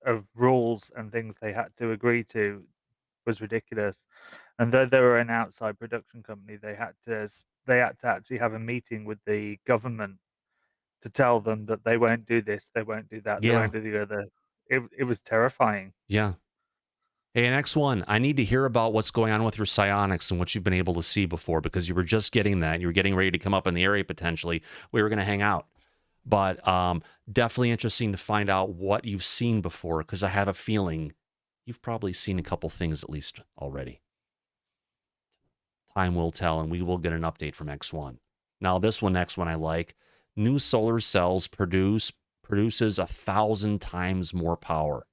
of rules and things they had to agree to was ridiculous. And though they were an outside production company, they had to actually have a meeting with the government to tell them that they won't do this, they won't do that, they Yeah. won't do the other. It was terrifying. Yeah. Hey, and X1, I need to hear about what's going on with your psionics and what you've been able to see before, because you were just getting that. You were getting ready to come up in the area potentially. We were going to hang out. But definitely interesting to find out what you've seen before, because I have a feeling you've probably seen a couple things at least already. Time will tell, and we will get an update from X1. Now, this one, next one I like. New solar cells produces 1,000 times more power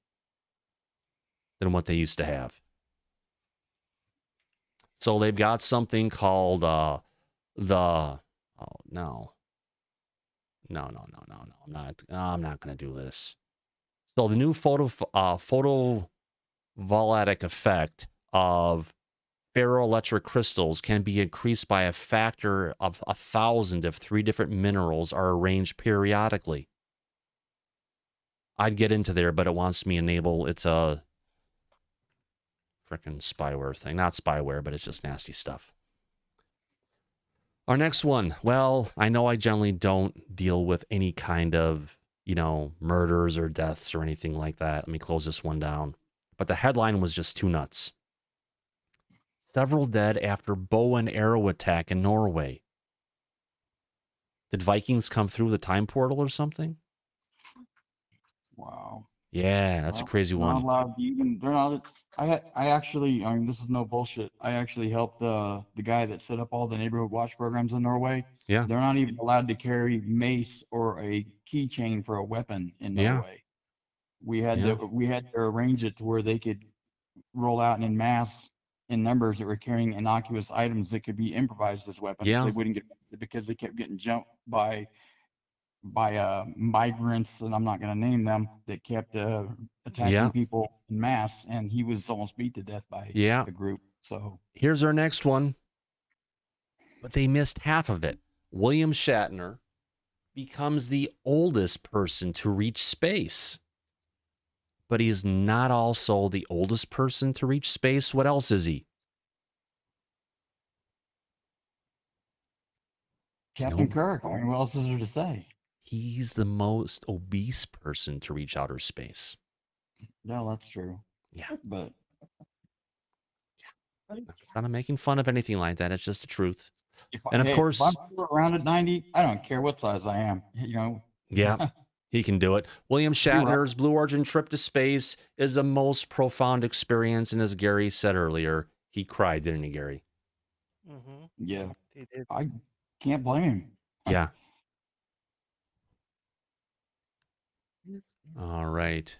than what they used to have. So they've got something called I'm not going to do this. So the new photovoltaic effect of ferroelectric crystals can be increased by a factor of 1,000 if 3 different minerals are arranged periodically. I'd get into there, but it wants me to enable. It's a freaking spyware thing. Not spyware, but it's just nasty stuff. Our next one. Well, I know I generally don't deal with any kind of, murders or deaths or anything like that. Let me close this one down. But the headline was just too nuts. Several dead after bow and arrow attack in Norway. Did Vikings come through the time portal or something? Wow. Yeah, that's a crazy Not one. allowed to even. They're not. I actually. I mean, this is no bullshit. I actually helped the guy that set up all the neighborhood watch programs in Norway. Yeah. They're not even allowed to carry mace or a keychain for a weapon in Yeah. Norway. We had to arrange it to where they could roll out in mass in numbers that were carrying innocuous items that could be improvised as weapons. Yeah. So they wouldn't get arrested because they kept getting jumped by migrants, and I'm not going to name them, that kept attacking Yeah. people in mass, and he was almost beat to death by Yeah. a group. So Here's our next one. But they missed half of it. William Shatner becomes the oldest person to reach space. But he is not also the oldest person to reach space. What else is he? Captain Nope. Kirk, I mean, what else is there to say? He's the most obese person to reach outer space. No, that's true. Yeah. But I'm not making fun of anything like that. It's just the truth. if And of course, if I'm around at 90, I don't care what size I am. yeah, he can do it. William Shatner's Blue Origin trip to space is the most profound experience. And as Gary said earlier, he cried, didn't he, Gary? Mm-hmm. Yeah, He did. I can't blame him. Yeah. All right.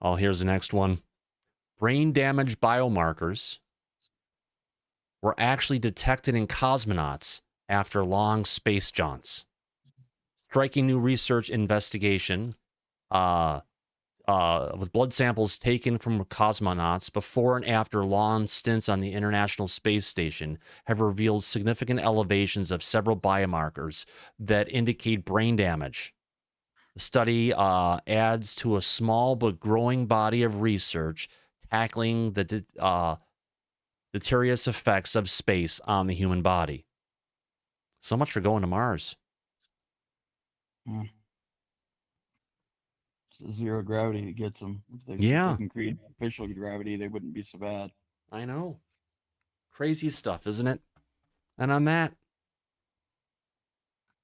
Oh, here's the next one. Brain damage biomarkers were actually detected in cosmonauts after long space jaunts. Striking new research investigation with blood samples taken from cosmonauts before and after long stints on the International Space Station have revealed significant elevations of several biomarkers that indicate brain damage. The study adds to a small but growing body of research tackling the deleterious effects of space on the human body. So much for going to Mars. It's zero gravity that gets them. If they can create artificial gravity, they wouldn't be so bad. I know. Crazy stuff, isn't it? And on that,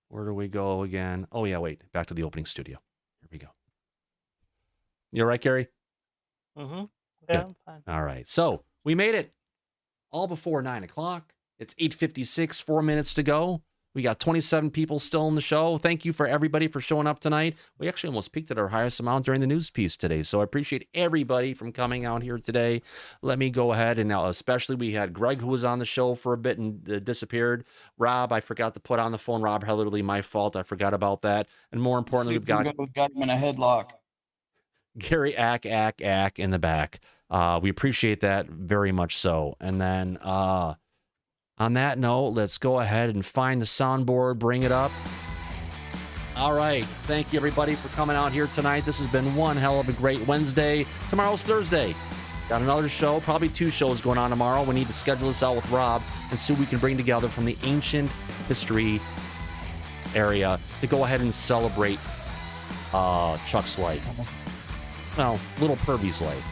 where do we go again? Oh, yeah, wait. Back to the opening studio. Here we go. You all right, Gary? Mm-hmm. Good. Yeah, I'm fine. All right. So we made it all before 9 o'clock. It's 8:56, 4 minutes to go. We got 27 people still in the show. Thank you for everybody for showing up tonight. We actually almost peaked at our highest amount during the news piece today. So I appreciate everybody from coming out here today. Let me go ahead and now, especially we had Greg who was on the show for a bit and disappeared. Rob, I forgot to put on the phone. Rob, literally my fault. I forgot about that. And more importantly, we've got him in a headlock. Gary Ack in the back. We appreciate that very much so. And then on that note, let's go ahead and find the soundboard, bring it up. All right. Thank you, everybody, for coming out here tonight. This has been one hell of a great Wednesday. Tomorrow's Thursday. Got another show, probably 2 shows going on tomorrow. We need to schedule this out with Rob and see what we can bring together from the ancient history area to go ahead and celebrate Chuck's life. Well, Little Pervy's life.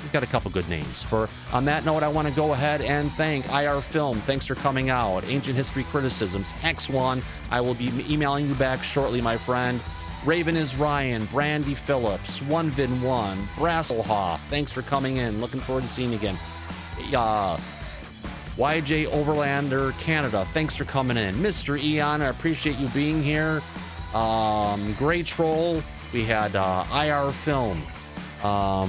We've got a couple good names. On that note, I want to go ahead and thank IR Film. Thanks for coming out. Ancient History Criticisms. X1. I will be emailing you back shortly, my friend. Raven is Ryan. Brandy Phillips. Vin One. Brasselhoff. Thanks for coming in. Looking forward to seeing you again. YJ Overlander Canada. Thanks for coming in. Mr. Eon, I appreciate you being here. Gray Troll. We had IR Film. My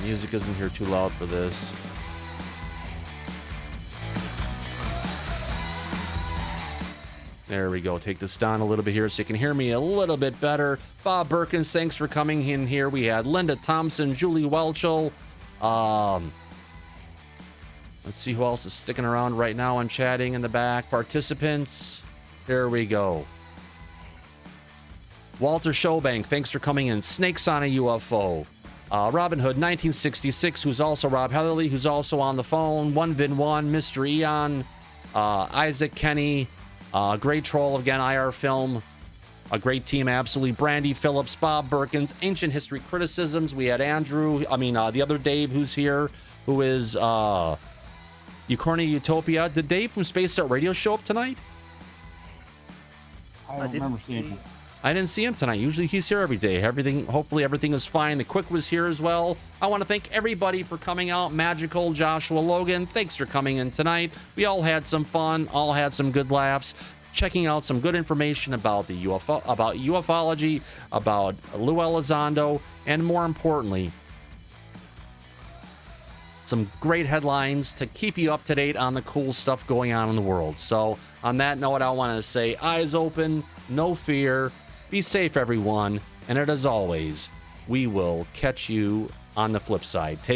music isn't here too loud for this. There we go. Take this down a little bit here so you can hear me a little bit better. Bob Perkins, thanks for coming in here. We had Linda Thompson, Julie Welchel. Let's see who else is sticking around right now and chatting in the back. Participants. There we go. Walter Showbank, thanks for coming in. Snakes on a UFO. Robin Hood, 1966, who's also Rob Heatherly, who's also on the phone. Vin One, Mr. Eon, Isaac Kenny, Great Troll, again, IR Film. A great team, absolutely. Brandy Phillips, Bob Berkins, Ancient History Criticisms. We had the other Dave who's here, who is Ucornia Utopia. Did Dave from Space Out Radio show up tonight? I don't remember seeing him. I didn't see him tonight. Usually he's here every day. Hopefully everything is fine. The Quick was here as well. I want to thank everybody for coming out. Magical, Joshua Logan, thanks for coming in tonight. We all had some fun, all had some good laughs, checking out some good information about the UFO, about ufology, about Lou Elizondo, and more importantly, some great headlines to keep you up to date on the cool stuff going on in the world. So on that note, I want to say eyes open, no fear. Be safe, everyone, and as always, we will catch you on the flip side. Take